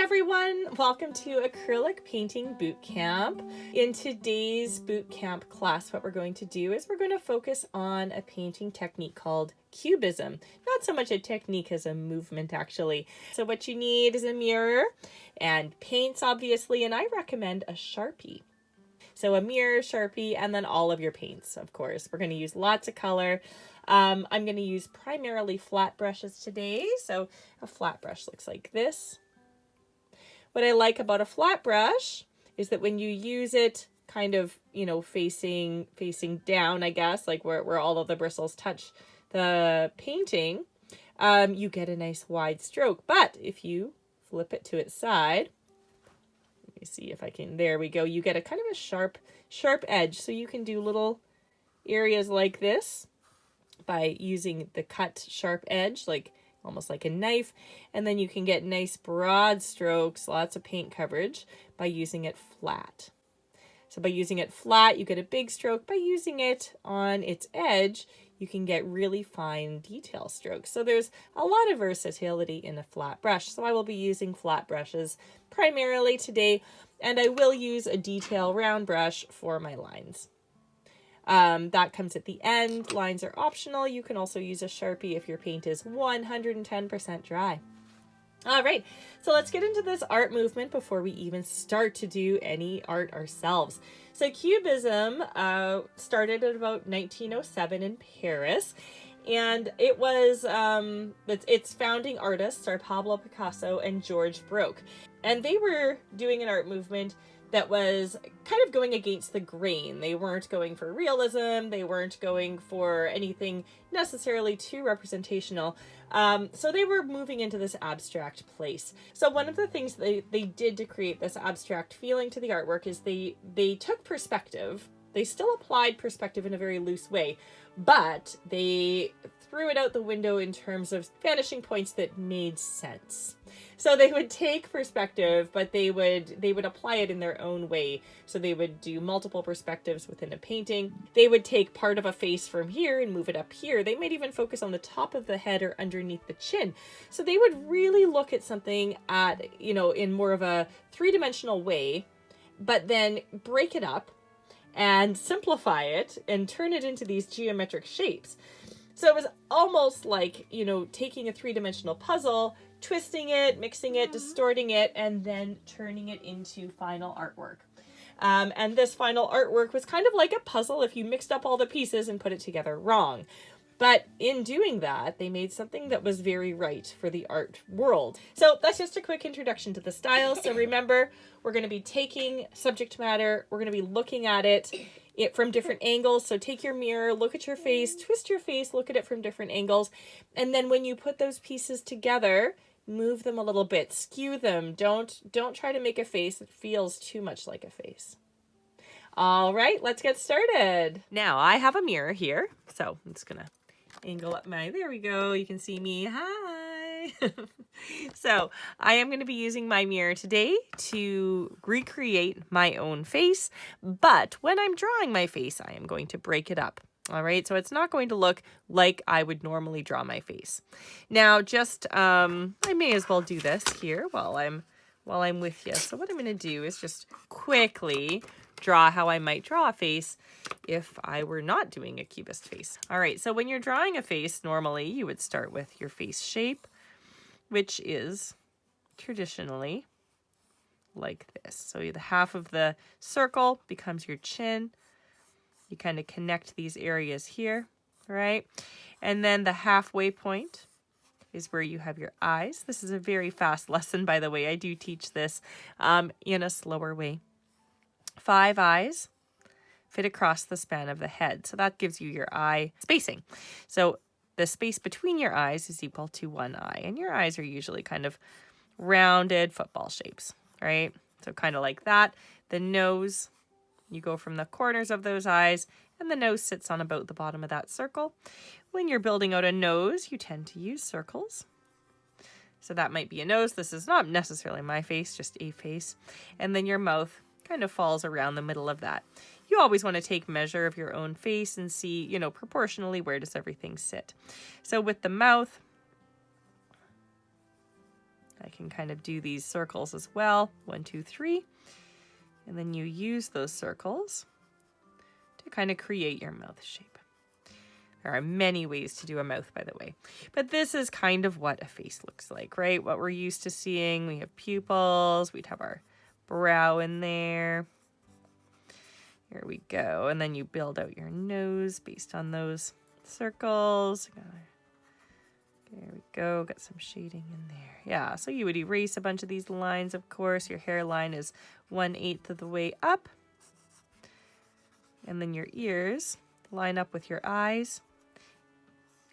everyone, welcome to Acrylic Painting Boot Camp. In today's boot camp class, what we're going to do is we're going to focus on a painting technique called Cubism. Not so much a technique as a movement, actually. So what you need is a mirror and paints, obviously, and I recommend a Sharpie. So a mirror, Sharpie, and then all of your paints, of course. We're going to use lots of color. I'm going to use primarily flat brushes today. So a flat brush looks like this. What I like about a flat brush is that when you use it kind of, facing down, I guess, like where all of the bristles touch the painting, you get a nice wide stroke. But if you flip it to its side, let me see if I can, there we go. You get a kind of a sharp edge. So you can do little areas like this by using the cut sharp edge, almost like a knife, and then you can get nice broad strokes, lots of paint coverage by using it flat. So by using it flat, you get a big stroke. By using it on its edge, you can get really fine detail strokes. So there's a lot of versatility in a flat brush. So I will be using flat brushes primarily today, and I will use a detail round brush for my lines. That comes at the end. Lines are optional. You can also use a Sharpie if your paint is 110% dry. All right, so let's get into this art movement before we even start to do any art ourselves. So Cubism started at about 1907 in Paris, and it was its founding artists are Pablo Picasso and George Braque, and they were doing an art movement that was kind of going against the grain. They weren't going for realism. They weren't going for anything necessarily too representational. So they were moving into this abstract place. So one of the things they did to create this abstract feeling to the artwork is they took perspective. They still applied perspective in a very loose way, but they threw it out the window in terms of vanishing points that made sense. So they would take perspective, but they would apply it in their own way. So they would do multiple perspectives within a painting. They would take part of a face from here and move it up here. They might even focus on the top of the head or underneath the chin. So they would really look at something in more of a three-dimensional way, but then break it up and simplify it and turn it into these geometric shapes. So it was almost like, taking a three-dimensional puzzle, twisting it, mixing it, distorting it, and then turning it into final artwork. And this final artwork was kind of like a puzzle if you mixed up all the pieces and put it together wrong. But in doing that, they made something that was very right for the art world. So that's just a quick introduction to the style. So remember, we're going to be taking subject matter, we're going to be looking at it from different angles. So take your mirror, look at your face, twist your face, look at it from different angles. And then when you put those pieces together, move them a little bit, skew them. Don't try to make a face that feels too much like a face. All right, let's get started. Now I have a mirror here. So I'm just going to angle up there we go. You can see me. Hi. So I am going to be using my mirror today to recreate my own face, but when I'm drawing my face, I am going to break it up. All right, so it's not going to look like I would normally draw my face. Now, I may as well do this here while I'm with you. So what I'm going to do is just quickly draw how I might draw a face if I were not doing a cubist face. All right, so when you're drawing a face, normally you would start with your face shape, which is traditionally like this. So the half of the circle becomes your chin. You kind of connect these areas here, right? And then the halfway point is where you have your eyes. This is a very fast lesson, by the way. I do teach this in a slower way. 5 eyes fit across the span of the head. So that gives you your eye spacing. So the space between your eyes is equal to 1 eye. And your eyes are usually kind of rounded football shapes, right? So kind of like that. The nose, you go from the corners of those eyes, and the nose sits on about the bottom of that circle. When you're building out a nose, you tend to use circles. So that might be a nose. This is not necessarily my face, just a face. And then your mouth kind of falls around the middle of that. You always want to take measure of your own face and see, proportionally where does everything sit. So with the mouth, I can kind of do these circles as well. 1, 2, 3. And then you use those circles to kind of create your mouth shape. There are many ways to do a mouth, by the way. But this is kind of what a face looks like, right? What we're used to seeing. We have pupils. We'd have our brow in there. Here we go. And then you build out your nose based on those circles. There we go. Got some shading in there. Yeah, so you would erase a bunch of these lines, of course. Your hairline is 1/8 of the way up. And then your ears line up with your eyes.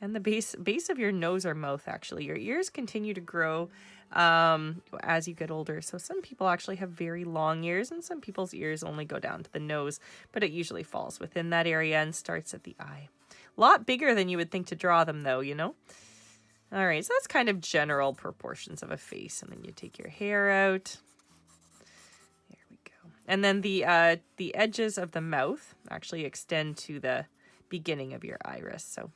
And the base of your nose or mouth, actually. Your ears continue to grow as you get older. So some people actually have very long ears, and some people's ears only go down to the nose. But it usually falls within that area and starts at the eye. A lot bigger than you would think to draw them, though, you know? All right, so that's kind of general proportions of a face. And then you take your hair out. There we go. And then the edges of the mouth actually extend to the beginning of your iris. So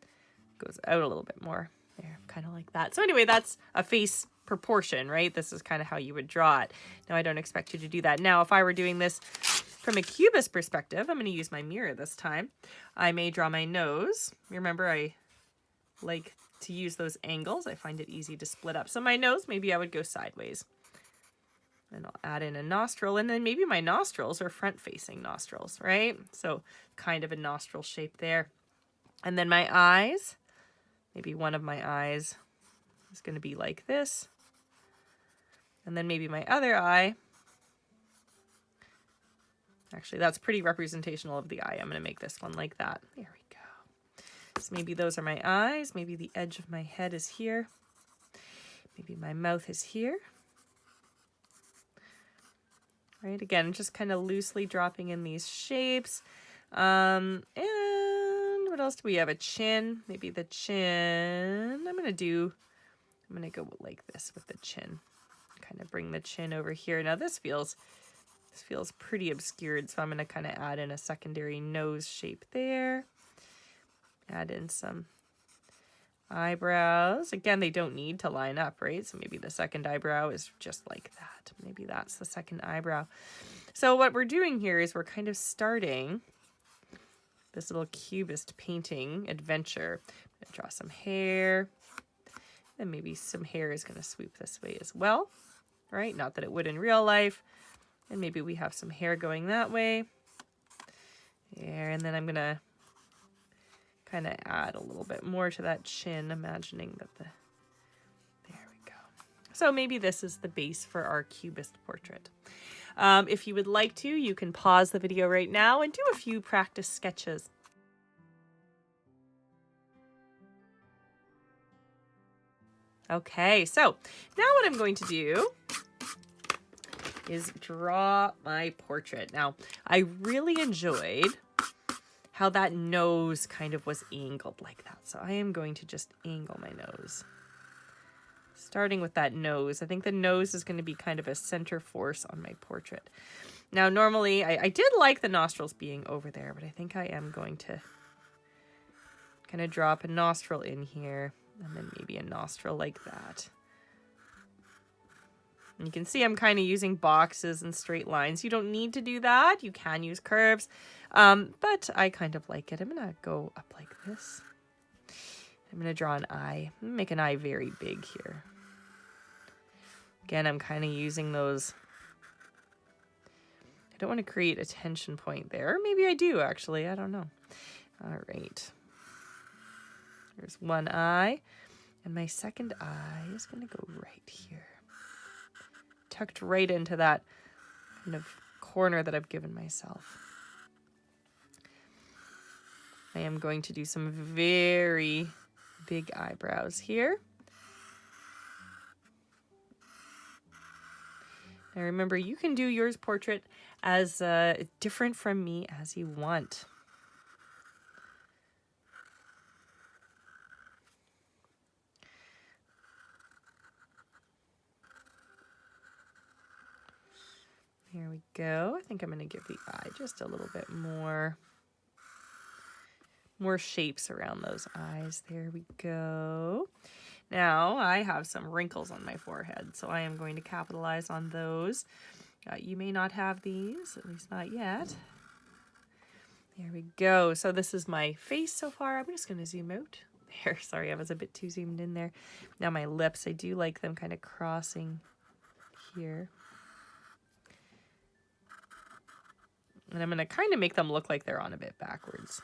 it goes out a little bit more. There, kind of like that. So anyway, that's a face proportion, right? This is kind of how you would draw it. Now, I don't expect you to do that. Now, if I were doing this from a cubist perspective, I'm going to use my mirror this time. I may draw my nose. Remember, I like to use those angles. I find it easy to split up. So my nose, maybe I would go sideways. And I'll add in a nostril, and then maybe my nostrils are front-facing nostrils, right? So kind of a nostril shape there. And then my eyes, maybe one of my eyes is going to be like this. And then maybe my other eye. Actually, that's pretty representational of the eye. I'm going to make this one like that. There we go. So maybe those are my eyes. Maybe the edge of my head is here. Maybe my mouth is here. Right, again, just kind of loosely dropping in these shapes. And what else do we have? A chin. Maybe the chin. I'm going to go like this with the chin. Kind of bring the chin over here. Now this feels pretty obscured, so I'm going to kind of add in a secondary nose shape there. Add in some eyebrows. Again, they don't need to line up, right? So maybe the second eyebrow is just like that. Maybe that's the second eyebrow. So what we're doing here is we're kind of starting this little cubist painting adventure. I'm going to draw some hair. And maybe some hair is going to swoop this way as well, right? Not that it would in real life. And maybe we have some hair going that way. There, and then I'm going to kind of add a little bit more to that chin, imagining that there we go. So maybe this is the base for our cubist portrait. If you would like to, you can pause the video right now and do a few practice sketches. Okay, so now what I'm going to do is draw my portrait. Now, I really enjoyed how that nose kind of was angled like that. So I am going to just angle my nose. Starting with that nose. I think the nose is going to be kind of a center force on my portrait. Now, normally, I did like the nostrils being over there, but I think I am going to kind of drop a nostril in here, and then maybe a nostril like that. And you can see I'm kind of using boxes and straight lines. You don't need to do that. You can use curves, but I kind of like it. I'm going to go up like this. I'm going to draw an eye. I'm going to make an eye very big here. Again, I'm kind of using those. I don't want to create a tension point there. Or maybe I do, actually. I don't know. All right. There's one eye. And my second eye is going to go right here. Tucked right into that kind of corner that I've given myself. I am going to do some very big eyebrows here. Now remember, you can do yours portrait as different from me as you want. Here we go. I think I'm going to give the eye just a little bit more shapes around those eyes. There we go. Now, I have some wrinkles on my forehead, so I am going to capitalize on those. You may not have these, at least not yet. There we go. So this is my face so far. I'm just going to zoom out. There, sorry, I was a bit too zoomed in there. Now my lips, I do like them kind of crossing here. And I'm going to kind of make them look like they're on a bit backwards.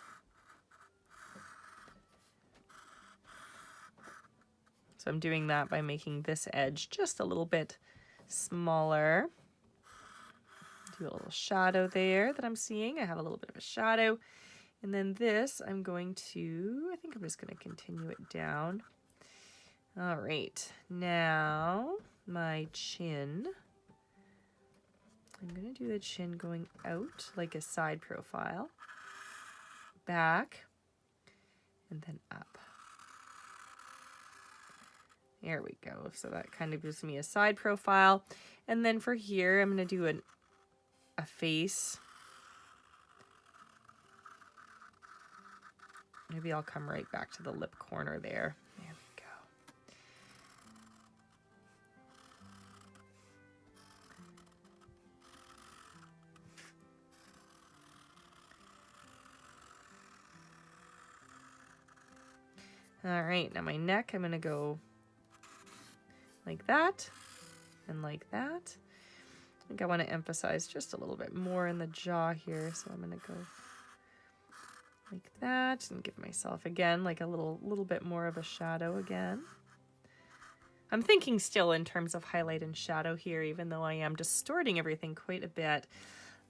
So I'm doing that by making this edge just a little bit smaller. Do a little shadow there that I'm seeing. I have a little bit of a shadow. And then this, I'm going to, I think I'm just going to continue it down. All right, now my chin. I'm going to do the chin going out like a side profile, back, and then up. There we go. So that kind of gives me a side profile. And then for here, I'm going to do a face. Maybe I'll come right back to the lip corner there. There we go. All right, now my neck, I'm going to go like that and like that. I think I want to emphasize just a little bit more in the jaw here, so I'm going to go like that and give myself again like a little bit more of a shadow again. I'm thinking still in terms of highlight and shadow here, even though I am distorting everything quite a bit.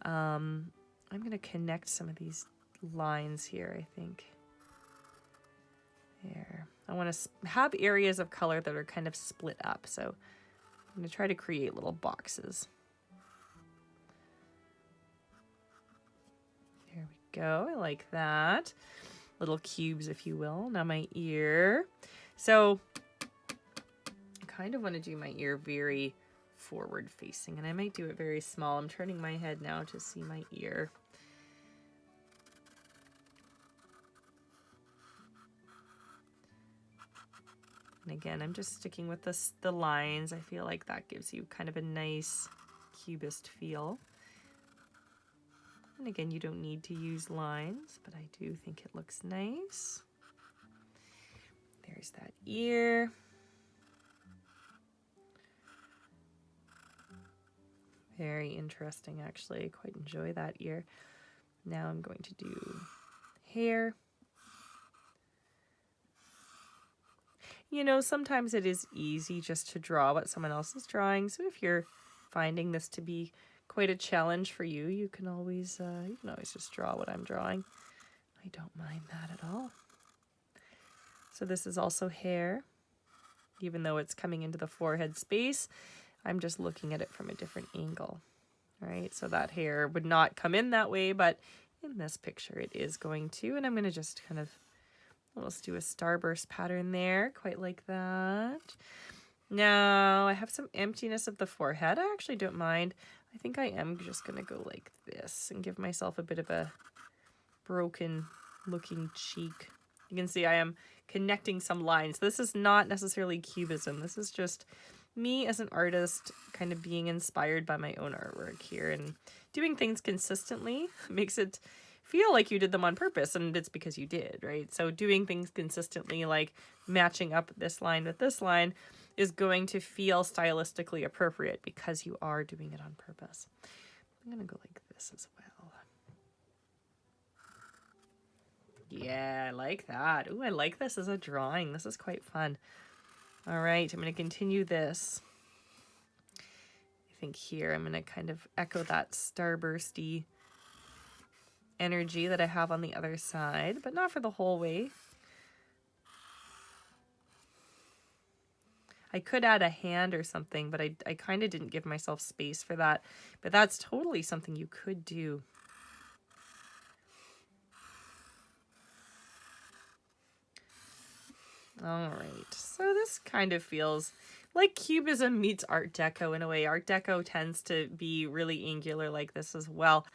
I'm going to connect some of these lines here, I think. There. I want to have areas of color that are kind of split up, so I'm going to try to create little boxes. There we go. I like that. Little cubes, if you will. Now my ear. So I kind of want to do my ear very forward facing, and I might do it very small. I'm turning my head now to see my ear. And again, I'm just sticking with the lines. I feel like that gives you kind of a nice cubist feel. And again, you don't need to use lines, but I do think it looks nice. There's that ear. Very interesting, actually. I quite enjoy that ear. Now I'm going to do hair. You know, sometimes it is easy just to draw what someone else is drawing. So if you're finding this to be quite a challenge for you, you can always just draw what I'm drawing. I don't mind that at all. So this is also hair. Even though it's coming into the forehead space, I'm just looking at it from a different angle. All right, so that hair would not come in that way, but in this picture it is going to. And I'm going to just kind of almost do a starburst pattern there, quite like that. Now I have some emptiness of the forehead. I actually don't mind. I think I am just going to go like this and give myself a bit of a broken looking cheek. You can see I am connecting some lines. This is not necessarily cubism. This is just me as an artist kind of being inspired by my own artwork here, and doing things consistently makes it feel like you did them on purpose, and it's because you did, right? So doing things consistently, like matching up this line with this line, is going to feel stylistically appropriate because you are doing it on purpose. I'm going to go like this as well. Yeah, I like that. Ooh, I like this as a drawing. This is quite fun. All right, I'm going to continue this. I think here I'm going to kind of echo that starbursty energy that I have on the other side, but not for the whole way. I could add a hand or something, but I kind of didn't give myself space for that. But that's totally something you could do. All right, so this kind of feels like Cubism meets Art Deco in a way. Art Deco tends to be really angular like this as well.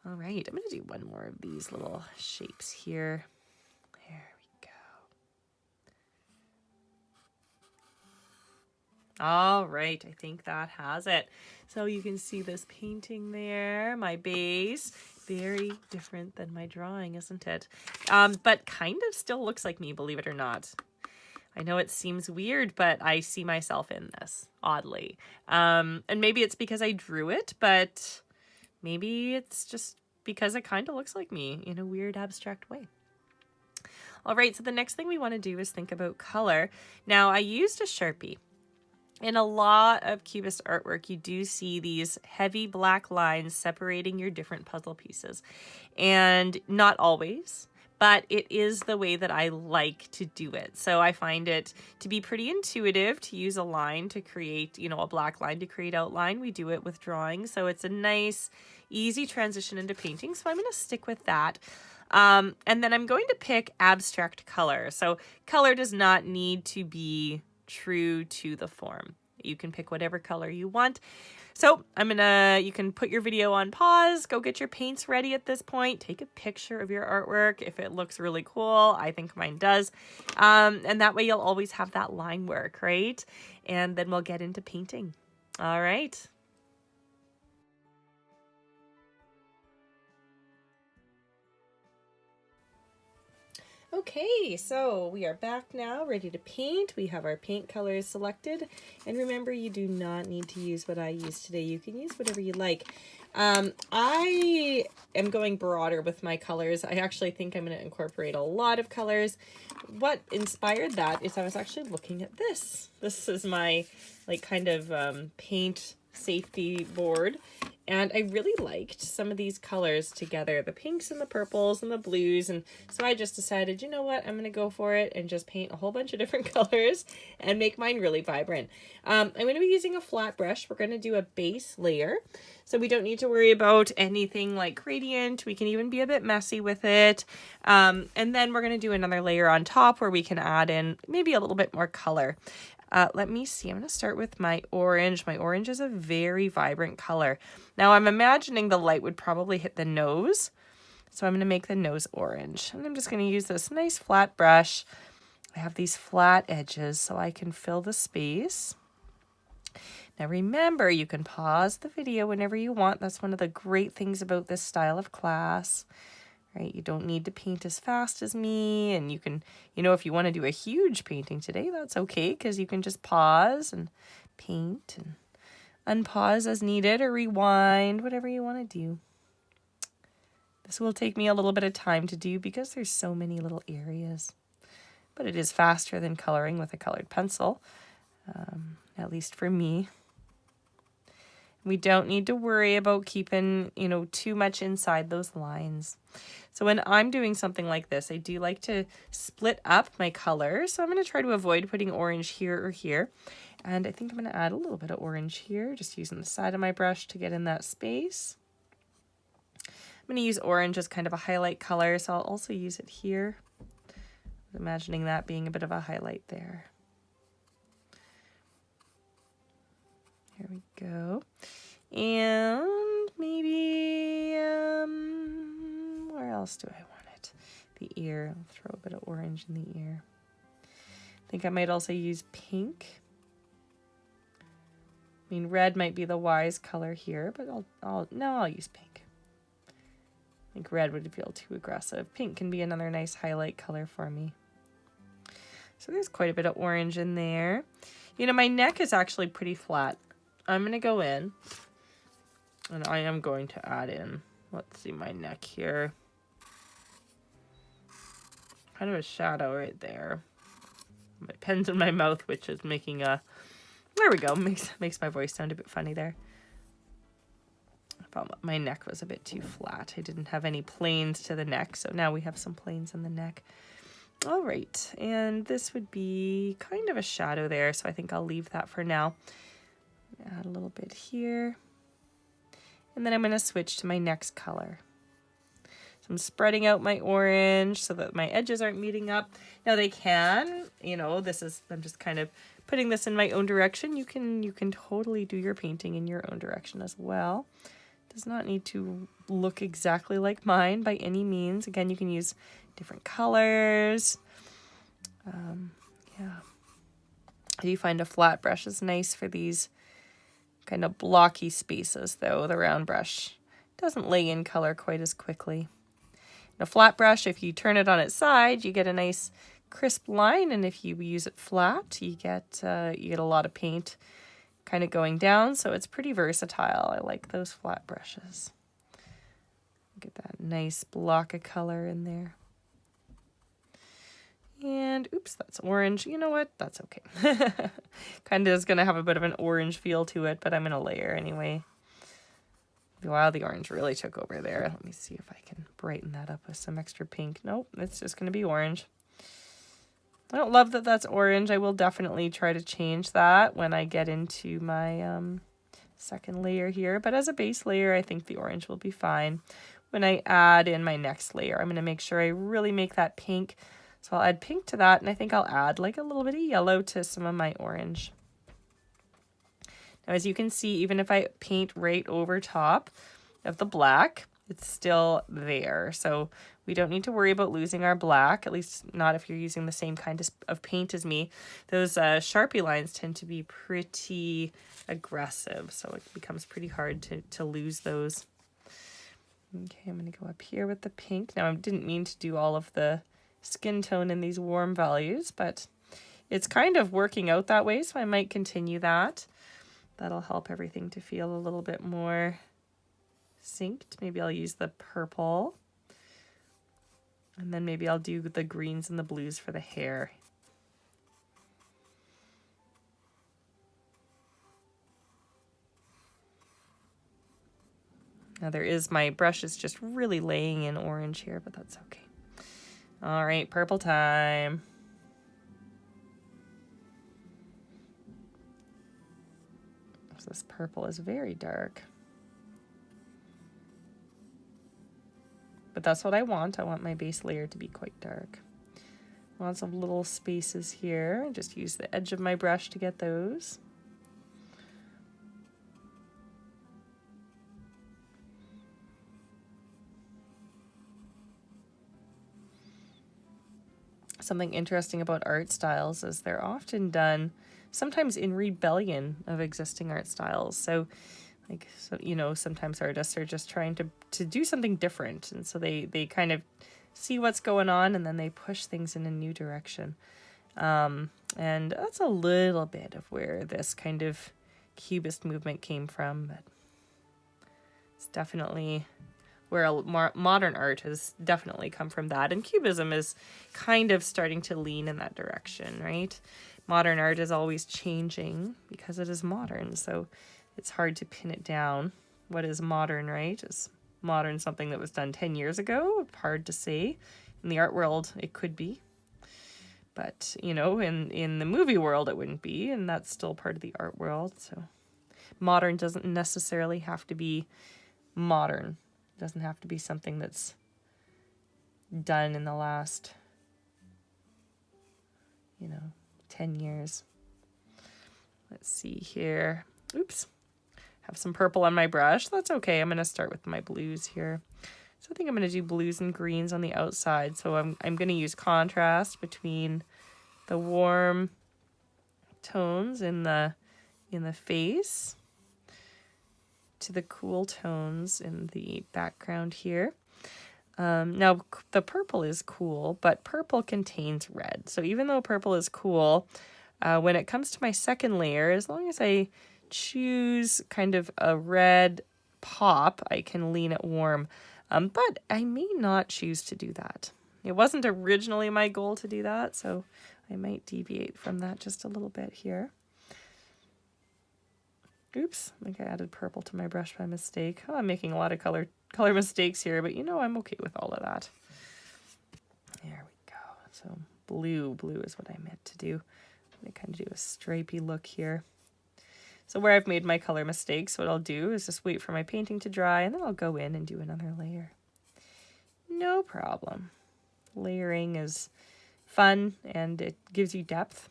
All right, I'm going to do one more of these little shapes here. There we go. All right, I think that has it. So you can see this painting there, my base. Very different than my drawing, isn't it? But kind of still looks like me, believe it or not. I know it seems weird, but I see myself in this, oddly. And maybe it's because I drew it, but maybe it's just because it kind of looks like me in a weird, abstract way. All right, so the next thing we want to do is think about color. Now, I used a Sharpie. In a lot of Cubist artwork, you do see these heavy black lines separating your different puzzle pieces. And not always, but it is the way that I like to do it. So I find it to be pretty intuitive to use a line to create, a black line to create outline. We do it with drawing. So it's a nice, easy transition into painting. So I'm going to stick with that. And then I'm going to pick abstract color. So color does not need to be true to the form. You can pick whatever color you want. So you can put your video on pause, go get your paints ready at this point, take a picture of your artwork if it looks really cool. I think mine does. And that way you'll always have that line work, right? And then we'll get into painting. All right. Okay, so we are back now, ready to paint. We have our paint colors selected. And remember, you do not need to use what I used today. You can use whatever you like. I am going broader with my colors. I actually think I'm going to incorporate a lot of colors. What inspired that is I was actually looking at this. This is my kind of paint safety board. And I really liked some of these colors together, the pinks and the purples and the blues. And so I just decided, you know what, I'm going to go for it and just paint a whole bunch of different colors and make mine really vibrant. I'm going to be using a flat brush. We're going to do a base layer. So we don't need to worry about anything like gradient. We can even be a bit messy with it. And then we're going to do another layer on top where we can add in maybe a little bit more color. Let me see. I'm going to start with my orange. My orange is a very vibrant color. Now I'm imagining the light would probably hit the nose. So I'm going to make the nose orange. And I'm just going to use this nice flat brush. I have these flat edges so I can fill the space. Now remember, you can pause the video whenever you want. That's one of the great things about this style of class. Right? You don't need to paint as fast as me, and you can, if you want to do a huge painting today, that's okay, because you can just pause and paint and unpause as needed or rewind, whatever you want to do. This will take me a little bit of time to do because there's so many little areas, but it is faster than coloring with a colored pencil, at least for me. We don't need to worry about keeping, too much inside those lines. So when I'm doing something like this, I do like to split up my colors. So I'm going to try to avoid putting orange here or here. And I think I'm going to add a little bit of orange here, just using the side of my brush to get in that space. I'm going to use orange as kind of a highlight color, so I'll also use it here. Imagining that being a bit of a highlight there. Here we go. And maybe, where else do I want it? The ear. I'll throw a bit of orange in the ear. I think I might also use pink. I mean, red might be the wise color here, but I'll use pink. I think red would feel too aggressive. Pink can be another nice highlight color for me. So there's quite a bit of orange in there. My neck is actually pretty flat. I'm going to go in, and I am going to add in, let's see, my neck here. Kind of a shadow right there. My pen's in my mouth, which is making a, there we go, makes my voice sound a bit funny there. I thought my neck was a bit too flat. I didn't have any planes to the neck, so now we have some planes in the neck. All right, and this would be kind of a shadow there, so I think I'll leave that for now. Add a little bit here. And then I'm going to switch to my next color. So I'm spreading out my orange so that my edges aren't meeting up. Now they can, I'm just kind of putting this in my own direction. You can totally do your painting in your own direction as well. It does not need to look exactly like mine by any means. Again, you can use different colors. Yeah. I do find a flat brush is nice for these kind of blocky spaces, though. The round brush doesn't lay in color quite as quickly. A flat brush, if you turn it on its side, you get a nice crisp line, and if you use it flat, you get a lot of paint kind of going down, so it's pretty versatile. I like those flat brushes. Get that nice block of color in there. And oops, that's orange. You know what? That's okay. Kind of is going to have a bit of an orange feel to it, but I'm going to layer anyway. Wow, the orange really took over there. Let me see if I can brighten that up with some extra pink. Nope, it's just going to be orange. I don't love that that's orange. I will definitely try to change that when I get into my second layer here. But as a base layer, I think the orange will be fine. When I add in my next layer, I'm going to make sure I really make that pink. So I'll add pink to that, and I think I'll add like a little bit of yellow to some of my orange. Now, as you can see, even if I paint right over top of the black, it's still there. So we don't need to worry about losing our black, at least not if you're using the same kind of paint as me. Those Sharpie lines tend to be pretty aggressive, so it becomes pretty hard to lose those. Okay, I'm going to go up here with the pink. Now, I didn't mean to do all of the skin tone in these warm values, but it's kind of working out that way, so I might continue that. That'll help everything to feel a little bit more synced. Maybe I'll use the purple, and then maybe I'll do the greens and the blues for the hair. Now my brush is just really laying in orange here, but that's okay. All right, purple time. So this purple is very dark. But that's what I want. I want my base layer to be quite dark. Lots of little spaces here. Just use the edge of my brush to get those. Something interesting about art styles is they're often done sometimes in rebellion of existing art styles. So sometimes artists are just trying to do something different, and so they kind of see what's going on, and then they push things in a new direction. And that's a little bit of where this kind of Cubist movement came from, but it's definitely where modern art has definitely come from that. And Cubism is kind of starting to lean in that direction, right? Modern art is always changing because it is modern, so it's hard to pin it down. What is modern, right? Is modern something that was done 10 years ago? Hard to say. In the art world, it could be. But, in the movie world, it wouldn't be, and that's still part of the art world. So modern doesn't necessarily have to be modern. It doesn't have to be something that's done in the last, 10 years. Let's see here. Oops. Have some purple on my brush. That's okay. I'm going to start with my blues here. So I think I'm going to do blues and greens on the outside. So I'm going to use contrast between the warm tones in the face to the cool tones in the background here. Now, the purple is cool, but purple contains red. So even though purple is cool, when it comes to my second layer, as long as I choose kind of a red pop, I can lean it warm. But I may not choose to do that. It wasn't originally my goal to do that, so I might deviate from that just a little bit here. Oops, I think I added purple to my brush by mistake. Oh, I'm making a lot of color mistakes here, but I'm okay with all of that. There we go. So blue is what I meant to do. I'm going to kind of do a stripy look here. So where I've made my color mistakes, what I'll do is just wait for my painting to dry, and then I'll go in and do another layer. No problem. Layering is fun, and it gives you depth,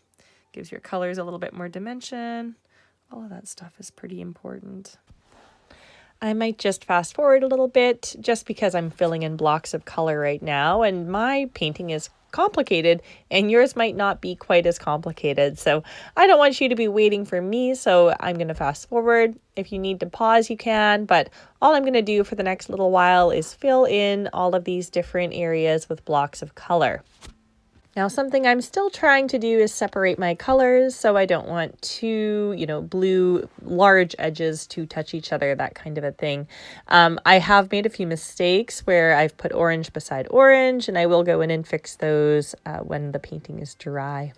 gives your colors a little bit more dimension. All of that stuff is pretty important. I might just fast forward a little bit just because I'm filling in blocks of color right now, and my painting is complicated, and yours might not be quite as complicated. So I don't want you to be waiting for me, so I'm going to fast forward. If you need to pause, you can, but all I'm going to do for the next little while is fill in all of these different areas with blocks of color. Now, something I'm still trying to do is separate my colors, so I don't want two, blue large edges to touch each other, that kind of a thing. I have made a few mistakes where I've put orange beside orange, and I will go in and fix those when the painting is dry.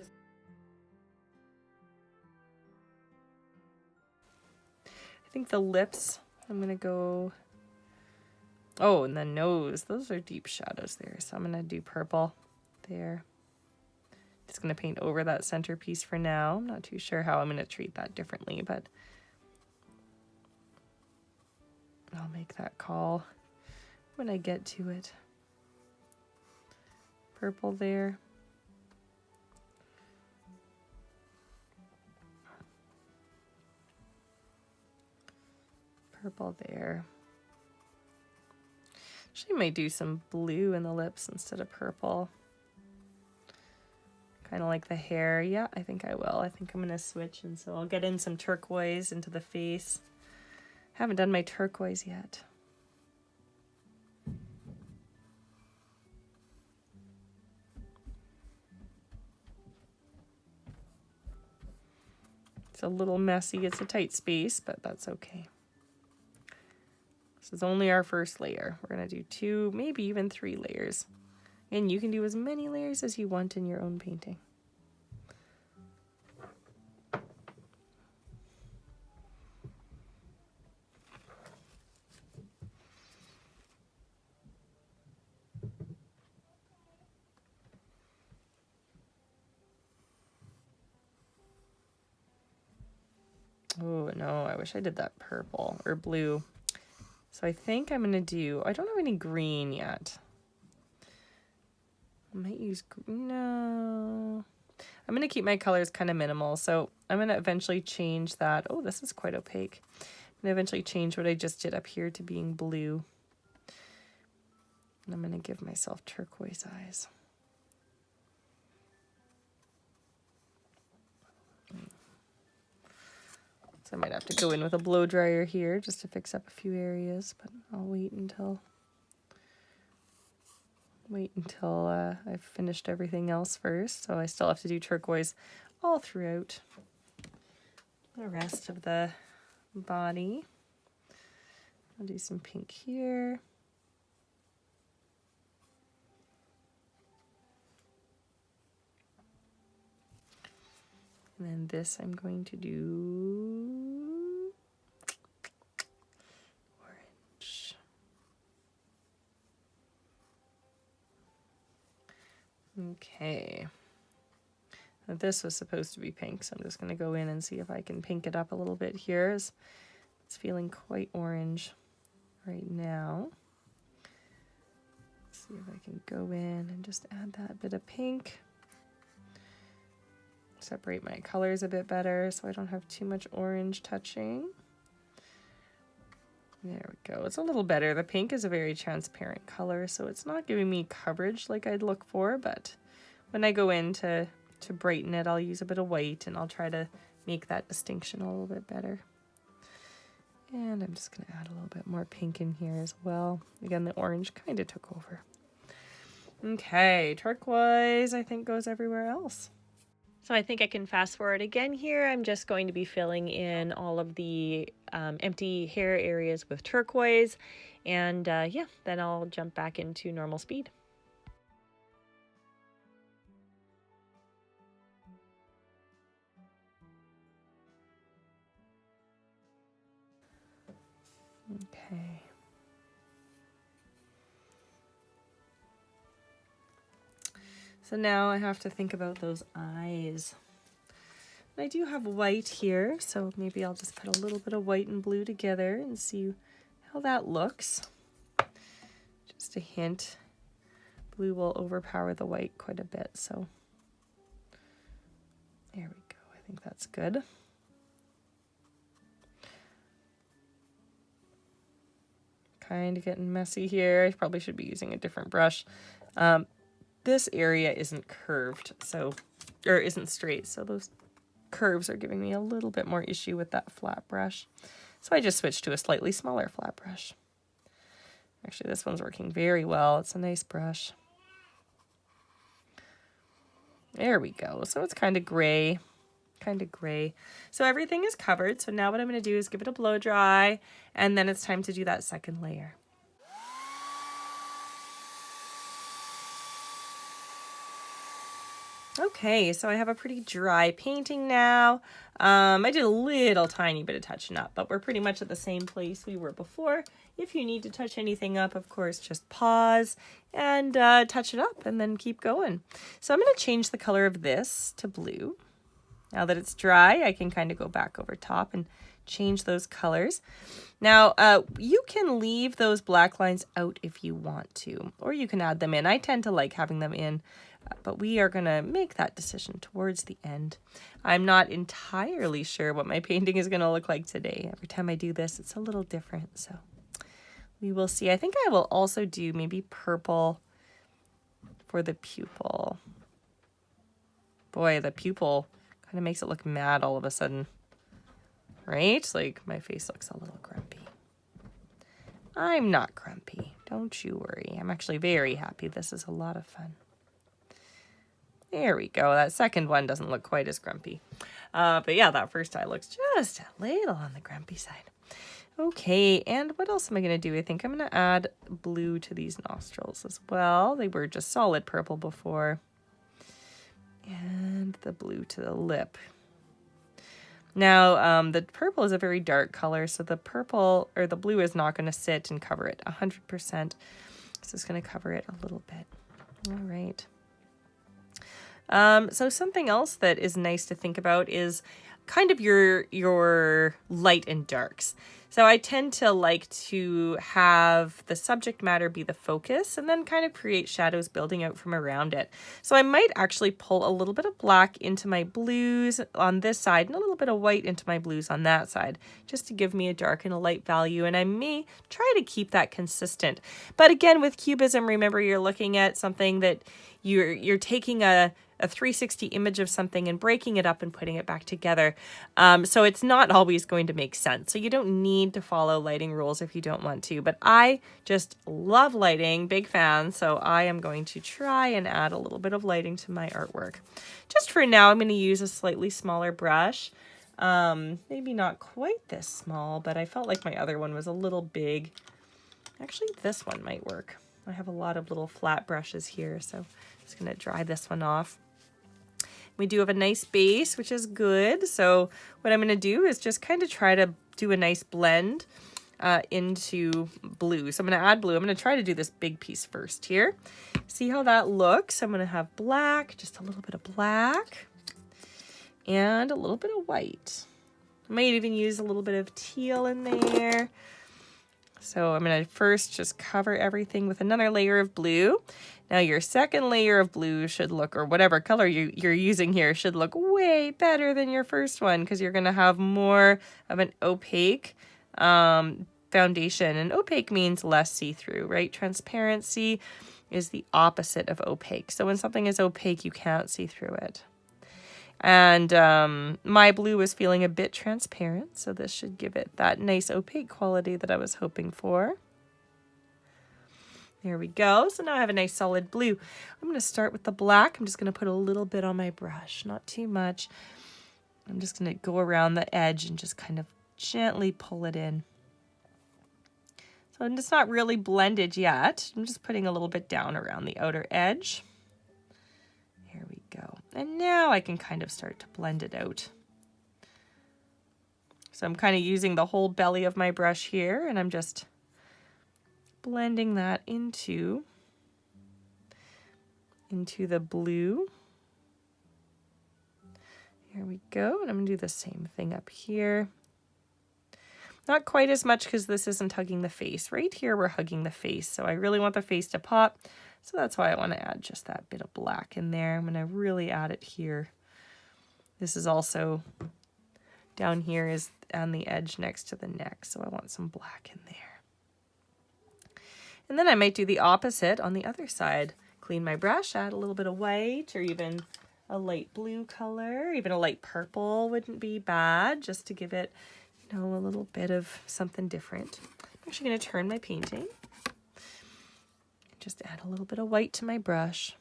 I think the lips, I'm going to go... Oh, and the nose. Those are deep shadows there, so I'm going to do purple there. Just going to paint over that centerpiece for now. I'm not too sure how I'm going to treat that differently, but I'll make that call when I get to it. Purple there. Purple there. Actually, I might do some blue in the lips instead of purple. Kind of like the hair. Yeah, I think I will. I think I'm going to switch, and so I'll get in some turquoise into the face. Haven't done my turquoise yet. It's a little messy. It's a tight space, but that's okay. This is only our first layer. We're going to do 2, maybe even 3 layers. And you can do as many layers as you want in your own painting. Oh no, I wish I did that purple or blue. So I think I'm going to do, I don't have any green yet. I might use, no. I'm going to keep my colors kind of minimal. So I'm going to eventually change that. Oh, this is quite opaque. I'm going to eventually change what I just did up here to being blue. And I'm going to give myself turquoise eyes. So I might have to go in with a blow dryer here just to fix up a few areas, but I'll wait until I've finished everything else first. So I still have to do turquoise all throughout the rest of the body. I'll do some pink here. And then this I'm going to do orange. Okay. Now this was supposed to be pink, so I'm just going to go in and see if I can pink it up a little bit here. It's feeling quite orange right now. Let's see if I can go in and just add that bit of pink. Separate my colors a bit better so I don't have too much orange touching. There we go. It's a little better. The pink is a very transparent color, so it's not giving me coverage like I'd look for, but when I go in to brighten it, I'll use a bit of white and I'll try to make that distinction a little bit better. And I'm just going to add a little bit more pink in here as well. Again, the orange kind of took over. Okay, turquoise I think goes everywhere else. So I think I can fast forward again here. I'm just going to be filling in all of the empty hair areas with turquoise. And yeah, then I'll jump back into normal speed. Okay. So now I have to think about those eyes. I do have white here, so maybe I'll just put a little bit of white and blue together and see how that looks. Just a hint. Blue will overpower the white quite a bit, so there we go. I think that's good. Kind of getting messy here. I probably should be using a different brush. this area isn't curved, so, or isn't straight, so those curves are giving me a little bit more issue with that flat brush. So I just switched to a slightly smaller flat brush. Actually, this one's working very well. It's a nice brush. There we go. So it's kind of gray. So everything is covered. So now what I'm going to do is give it a blow dry, and then it's time to do that second layer. Okay, so I have a pretty dry painting now. I did a little tiny bit of touching up, but we're pretty much at the same place we were before. If you need to touch anything up, of course, just pause and touch it up and then keep going. So I'm going to change the color of this to blue. Now that it's dry, I can kind of go back over top and change those colors. Now, you can leave those black lines out if you want to, or you can add them in. I tend to like having them in, but we are going to make that decision towards the end. I'm not entirely sure what my painting is going to look like today. Every time I do this, it's a little different, so we will see. I think I will also do maybe purple for the pupil. Boy, the pupil kind of makes it look mad all of a sudden, right? Like my face looks a little grumpy. I'm not grumpy. Don't you worry. I'm actually very happy. This is a lot of fun. There we go. That second one doesn't look quite as grumpy. But yeah, that first eye looks just a little on the grumpy side. Okay, and what else am I going to do? I think I'm going to add blue to these nostrils as well. They were just solid purple before. And the blue to the lip. Now, the purple is a very dark color, so the purple or the blue is not going to sit and cover it 100%. So it's going to cover it a little bit. All right. So something else that is nice to think about is kind of your light and darks. So I tend to like to have the subject matter be the focus and then kind of create shadows building out from around it. So I might actually pull a little bit of black into my blues on this side and a little bit of white into my blues on that side, just to give me a dark and a light value. And I may try to keep that consistent. But again, with Cubism, remember you're looking at something that you're taking a 360 image of something and breaking it up and putting it back together. So it's not always going to make sense. So you don't need to follow lighting rules if you don't want to. But I just love lighting, big fan. So I am going to try and add a little bit of lighting to my artwork. Just for now, I'm going to use a slightly smaller brush. Maybe not quite this small, but I felt like my other one was a little big. Actually, this one might work. I have a lot of little flat brushes here, so I'm just going to dry this one off. We do have a nice base, which is good. So what I'm going to do is just kind of try to do a nice blend into blue. So I'm going to add blue. I'm going to try to do this big piece first here. See how that looks. I'm going to have black, just a little bit of black, and a little bit of white. I might even use a little bit of teal in there. So I'm going to first just cover everything with another layer of blue. Now your second layer of blue should look, or whatever color you're using here, should look way better than your first one because you're going to have more of an opaque foundation. And opaque means less see-through, right? Transparency is the opposite of opaque. So when something is opaque, you can't see through it. And my blue was feeling a bit transparent, so this should give it that nice opaque quality that I was hoping for. There we go. So now I have a nice solid blue. I'm going to start with the black. I'm just going to put a little bit on my brush, not too much. I'm just going to go around the edge and just kind of gently pull it in. So it's not really blended yet. I'm just putting a little bit down around the outer edge. There we go. And now I can kind of start to blend it out. So I'm kind of using the whole belly of my brush here, and I'm just blending that into the blue. Here we go. And I'm going to do the same thing up here. Not quite as much because this isn't hugging the face. Right here we're hugging the face, so I really want the face to pop. So that's why I want to add just that bit of black in there. I'm going to really add it here. This is also down here is on the edge next to the neck, so I want some black in there. And then I might do the opposite on the other side. Clean my brush, add a little bit of white or even a light blue color, even a light purple wouldn't be bad, just to give it, you know, a little bit of something different. I'm actually going to turn my painting. Just add a little bit of white to my brush.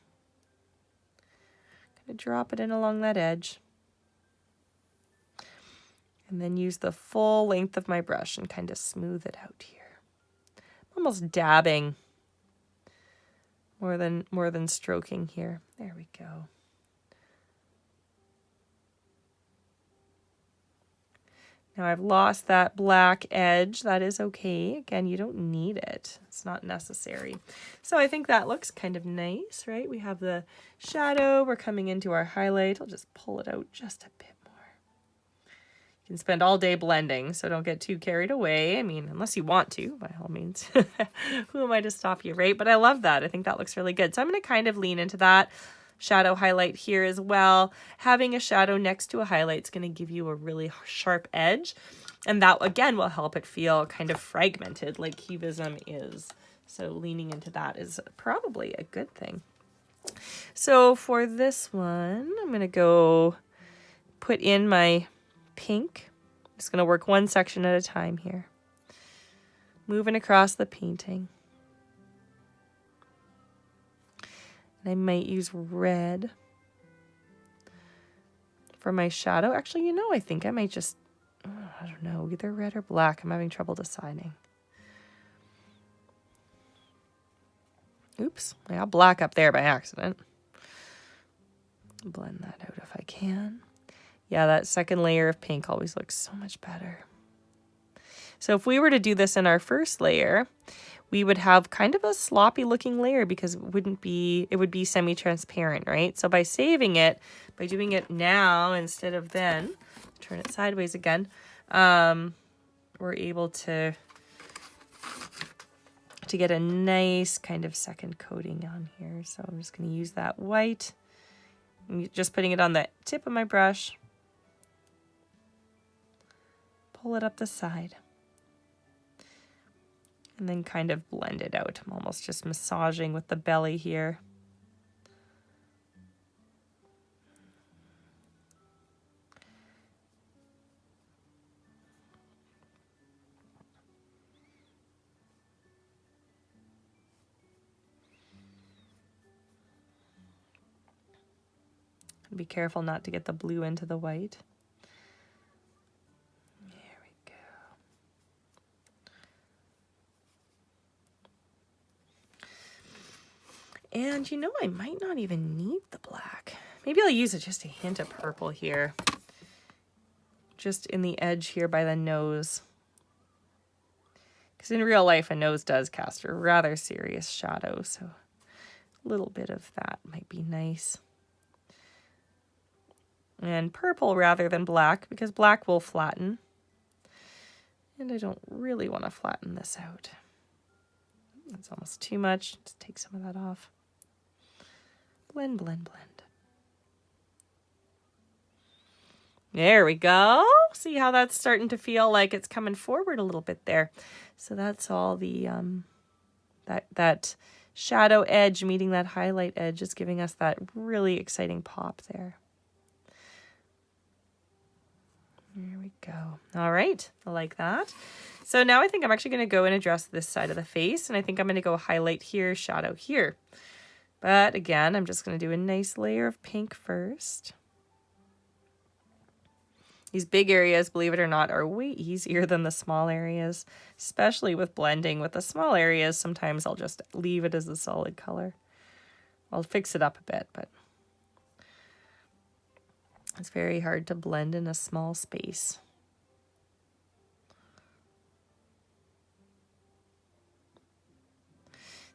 Going to drop it in along that edge. And then use the full length of my brush and kind of smooth it out here. I'm almost dabbing more than stroking here. There we go. Now I've lost that black edge. That is okay. Again, you don't need it. It's not necessary. So I think that looks kind of nice, right? We have the shadow. We're coming into our highlight. I'll just pull it out just a bit more. You can spend all day blending, so don't get too carried away. I mean, unless you want to, by all means. Who am I to stop you, right? But I love that. I think that looks really good. So I'm going to kind of lean into that shadow highlight here as well. Having a shadow next to a highlight is going to give you a really sharp edge. And that, again, will help it feel kind of fragmented like Cubism is. So leaning into that is probably a good thing. So for this one, I'm going to go put in my pink. I'm just going to work one section at a time here. Moving across the painting. And I might use red for my shadow. Actually, you know, I think I might just, I don't know, either red or black. I'm having trouble deciding. Oops, I got black up there by accident. Blend that out if I can. Yeah, that second layer of pink always looks so much better. So if we were to do this in our first layer, we would have kind of a sloppy looking layer because it would be semi-transparent, right? So by saving it, by doing it now instead of then, turn it sideways again, we're able to get a nice kind of second coating on here. So I'm just going to use that white. I'm just putting it on the tip of my brush. Pull it up the side. And then kind of blend it out. I'm almost just massaging with the belly here. Be careful not to get the blue into the white. There we go. And you know, I might not even need the black. Maybe I'll use it just a hint of purple here. Just in the edge here by the nose. Because in real life, a nose does cast a rather serious shadow. So a little bit of that might be nice. And purple rather than black, because black will flatten. And I don't really want to flatten this out. That's almost too much. Just take some of that off. Blend, blend, blend. There we go. See how that's starting to feel like it's coming forward a little bit there. So that's all the that shadow edge meeting that highlight edge is giving us that really exciting pop there. There we go. All right, I like that. So now I think I'm actually going to go and address this side of the face, and I think I'm going to go highlight here, shadow here. But again, I'm just going to do a nice layer of pink first. These big areas, believe it or not, are way easier than the small areas, especially with blending. With the small areas, sometimes I'll just leave it as a solid color. I'll fix it up a bit, but it's very hard to blend in a small space.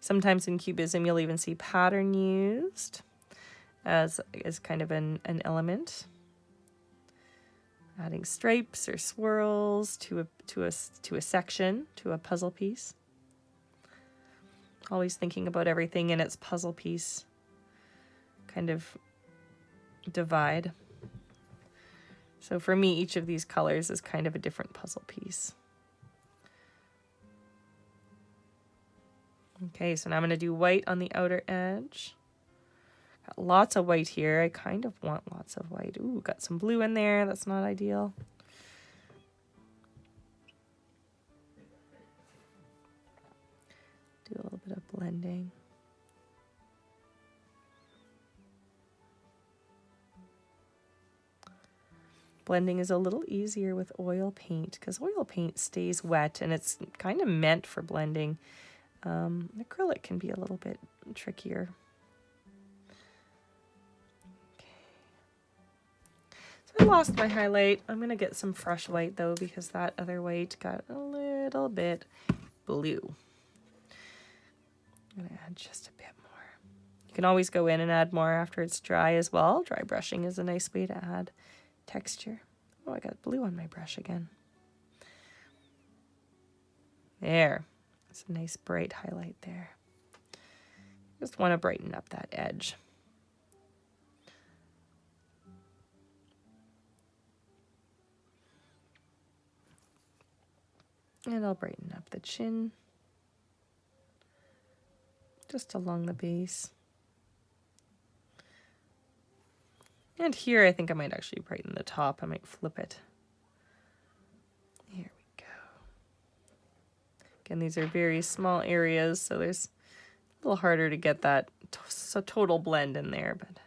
Sometimes in Cubism, you'll even see pattern used as kind of an element. Adding stripes or swirls to a section, to a puzzle piece. Always thinking about everything in its puzzle piece kind of divide. So for me, each of these colors is kind of a different puzzle piece. Okay, so now I'm going to do white on the outer edge. Got lots of white here. I kind of want lots of white. Ooh, got some blue in there. That's not ideal. Do a little bit of blending. Blending is a little easier with oil paint because oil paint stays wet and it's kind of meant for blending. Acrylic can be a little bit trickier. I lost my highlight. I'm going to get some fresh white though because that other white got a little bit blue. I'm going to add just a bit more. You can always go in and add more after it's dry as well. Dry brushing is a nice way to add texture. Oh, I got blue on my brush again. There. It's a nice bright highlight there. Just want to brighten up that edge. And I'll brighten up the chin, just along the base. And here I think I might actually brighten the top. I might flip it. Here we go. Again, these are very small areas, so there's a little harder to get that total blend in there, but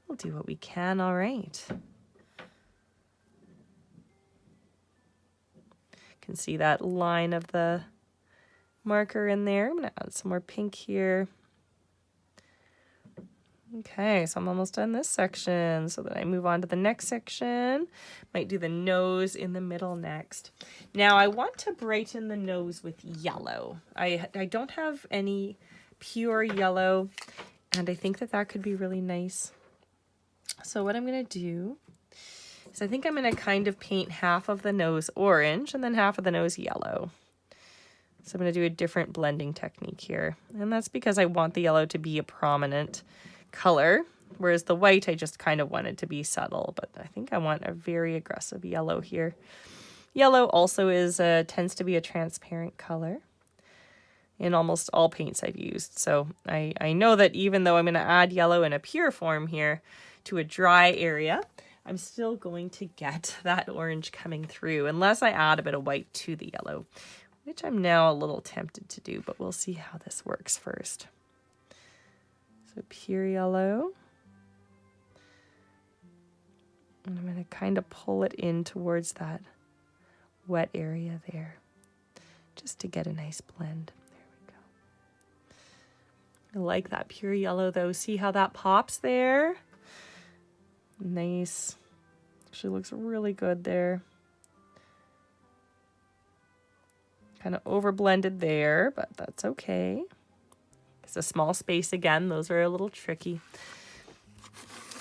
we'll do what we can. All right. Can see that line of the marker in there. I'm going to add some more pink here. Okay, so I'm almost done this section. So then I move on to the next section. Might do the nose in the middle next. Now I want to brighten the nose with yellow. I don't have any pure yellow, and I think that that could be really nice. So what I'm going to do so I think I'm going to kind of paint half of the nose orange and then half of the nose yellow. So I'm going to do a different blending technique here. And that's because I want the yellow to be a prominent color, whereas the white I just kind of wanted to be subtle. But I think I want a very aggressive yellow here. Yellow also tends to be a transparent color in almost all paints I've used. So I know that even though I'm going to add yellow in a pure form here to a dry area, I'm still going to get that orange coming through unless I add a bit of white to the yellow, which I'm now a little tempted to do, but we'll see how this works first. So pure yellow. And I'm going to kind of pull it in towards that wet area there, just to get a nice blend. There we go. I like that pure yellow though. See how that pops there? Nice. Actually looks really good there. Kind of over blended there, but that's okay. It's a small space again. Those are a little tricky.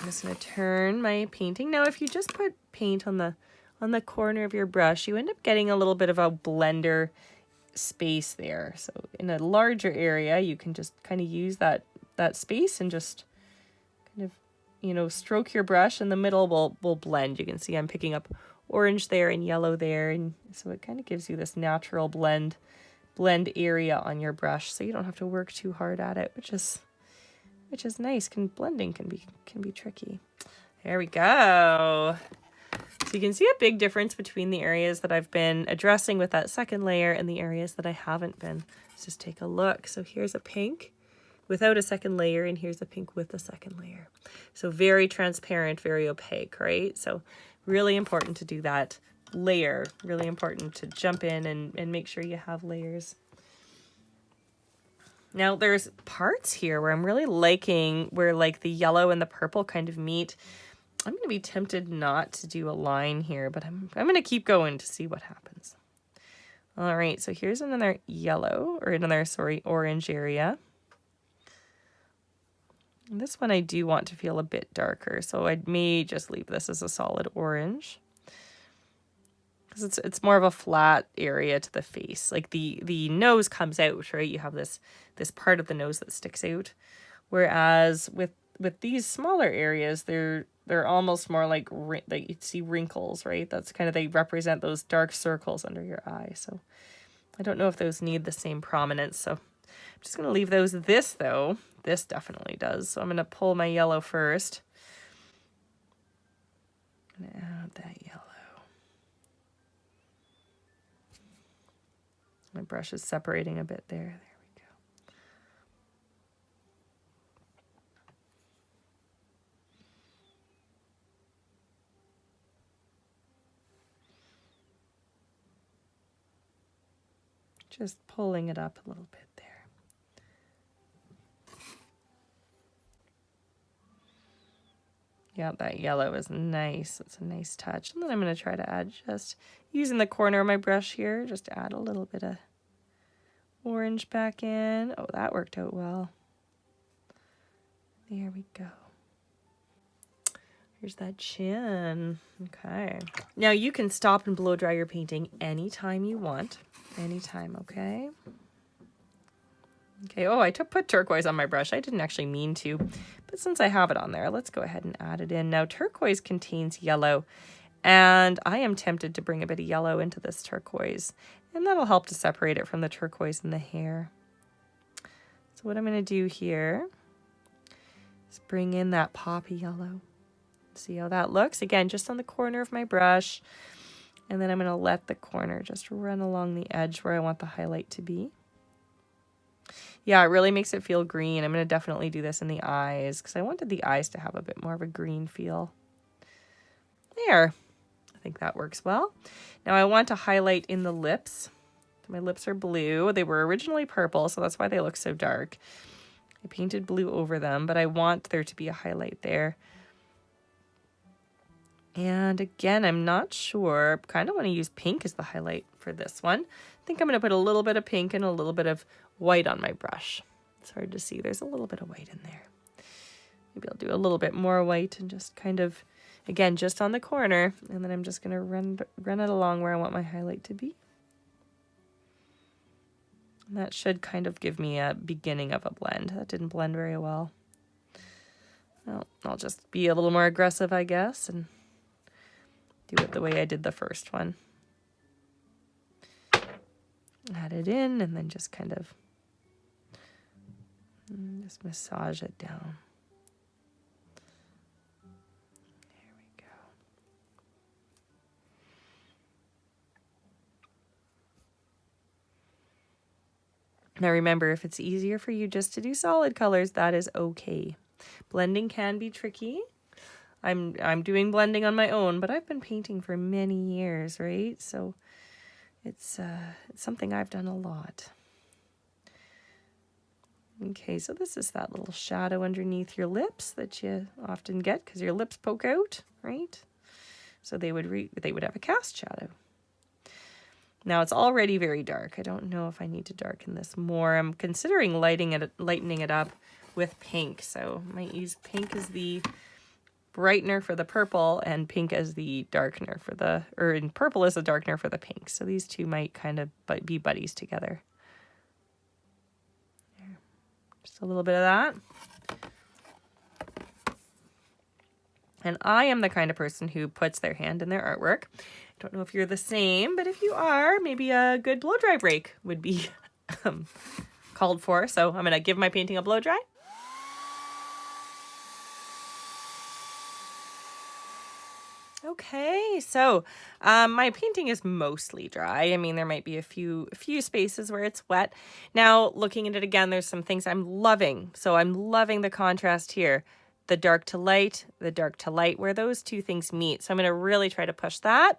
I'm just going to turn my painting. Now, if you just put paint on the corner of your brush, you end up getting a little bit of a blender space there. So in a larger area, you can just kind of use that space and just kind of, stroke your brush, and the middle will blend. You can see I'm picking up orange there and yellow there, and so it kind of gives you this natural blend area on your brush, so you don't have to work too hard at it, which is nice. Blending can be tricky. There we go. So you can see a big difference between the areas that I've been addressing with that second layer and the areas that I haven't been. Let's just take a look. So here's a pink without a second layer, and here's a pink with a second layer. So very transparent, very opaque, right? So really important to do that layer. Really important to jump in and make sure you have layers. Now there's parts here where I'm really liking where like the yellow and the purple kind of meet. I'm going to be tempted not to do a line here, but I'm going to keep going to see what happens. All right, so here's another orange area. And this one I do want to feel a bit darker, so I may just leave this as a solid orange. Because it's more of a flat area to the face. Like the nose comes out, right? You have this part of the nose that sticks out. Whereas with these smaller areas, they're almost more like you see wrinkles, right? That's kind of, they represent those dark circles under your eye. So I don't know if those need the same prominence. So I'm just going to leave those. This, though, this definitely does. So I'm going to pull my yellow first. I'm going to add that yellow. My brush is separating a bit there. There we go. Just pulling it up a little bit there. Yeah, that yellow is nice. It's a nice touch. And then I'm going to try to add, just using the corner of my brush here, just to add a little bit of orange back in. Oh, that worked out well. There we go. Here's that chin. Okay. Now you can stop and blow dry your painting anytime you want. Anytime, okay? Okay, oh, I put turquoise on my brush. I didn't actually mean to, but since I have it on there, let's go ahead and add it in. Now, turquoise contains yellow, and I am tempted to bring a bit of yellow into this turquoise, and that'll help to separate it from the turquoise in the hair. So what I'm going to do here is bring in that poppy yellow. See how that looks? Again, just on the corner of my brush, and then I'm going to let the corner just run along the edge where I want the highlight to be. Yeah, it really makes it feel green. I'm going to definitely do this in the eyes because I wanted the eyes to have a bit more of a green feel. There. I think that works well. Now I want to highlight in the lips. My lips are blue. They were originally purple, so that's why they look so dark. I painted blue over them, but I want there to be a highlight there. And again, I'm not sure. I kind of want to use pink as the highlight for this one. I think I'm going to put a little bit of pink and a little bit of white on my brush. It's hard to see. There's a little bit of white in there. Maybe I'll do a little bit more white and just kind of, again, just on the corner. And then I'm just going to run it along where I want my highlight to be. And that should kind of give me a beginning of a blend. That didn't blend very well. Well, I'll just be a little more aggressive, I guess, and do it the way I did the first one. Add it in and then just kind of just massage it down. There we go. Now remember, if it's easier for you just to do solid colors, that is okay. Blending can be tricky. I'm doing blending on my own, but I've been painting for many years, right? So it's something I've done a lot. Okay, so this is that little shadow underneath your lips that you often get because your lips poke out, right? So they would have a cast shadow. Now it's already very dark. I don't know if I need to darken this more. I'm considering lightening it up with pink. So I might use pink as the brightener for the purple and pink as the darkener for the, and purple as the darkener for the pink. So these two might kind of be buddies together. There. Just a little bit of that. And I am the kind of person who puts their hand in their artwork. I don't know if you're the same, but if you are, maybe a good blow dry break would be called for. So I'm going to give my painting a blow dry. Okay, so my painting is mostly dry. I mean, there might be a few spaces where it's wet. Now, looking at it again, there's some things I'm loving. So I'm loving the contrast here. The dark to light, where those two things meet. So I'm going to really try to push that.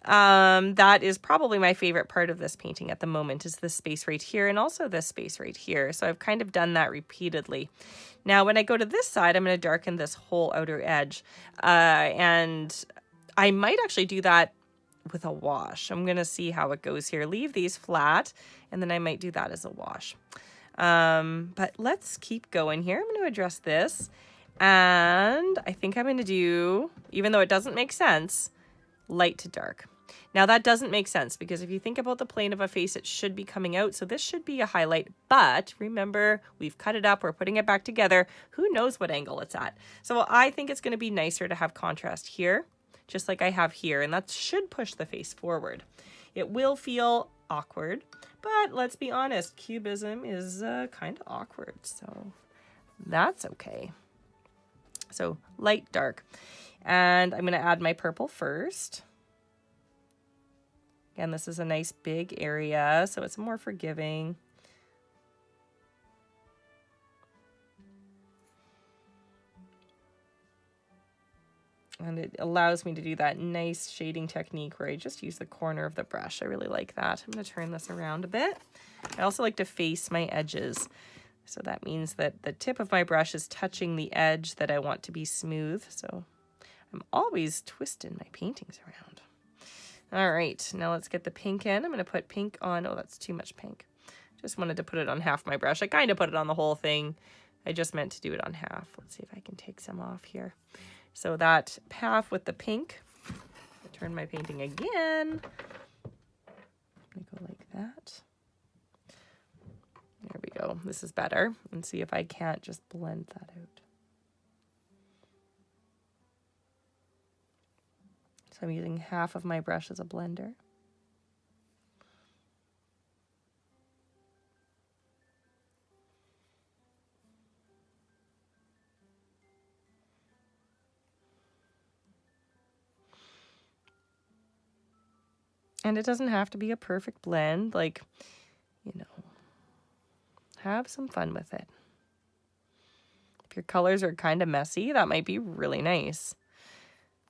That is probably my favorite part of this painting at the moment, is this space right here and also this space right here. So I've kind of done that repeatedly. Now, when I go to this side, I'm going to darken this whole outer edge. And I might actually do that with a wash. I'm going to see how it goes here. Leave these flat, and then I might do that as a wash. But let's keep going here. I'm going to address this. And I think I'm going to do, even though it doesn't make sense, light to dark. Now that doesn't make sense because if you think about the plane of a face, it should be coming out. So this should be a highlight, but remember, we've cut it up. We're putting it back together. Who knows what angle it's at? So I think it's going to be nicer to have contrast here, just like I have here. And that should push the face forward. It will feel awkward, But let's be honest, Cubism is kind of awkward, so that's okay. So light, dark. And I'm going to add my purple first. Again, this is a nice big area, so it's more forgiving. And it allows me to do that nice shading technique where I just use the corner of the brush. I really like that. I'm going to turn this around a bit. I also like to face my edges. So that means that the tip of my brush is touching the edge that I want to be smooth. So I'm always twisting my paintings around. All right, now let's get the pink in. I'm going to put pink on. Oh, that's too much pink. Just wanted to put it on half my brush. I kind of put it on the whole thing. I just meant to do it on half. Let's see if I can take some off here. So that half with the pink. I turn my painting again. I'm going to go like that. There we go. This is better. And see if I can't just blend that out. So I'm using half of my brush as a blender. And it doesn't have to be a perfect blend. Like, you know, have some fun with it. If your colors are kind of messy, that might be really nice.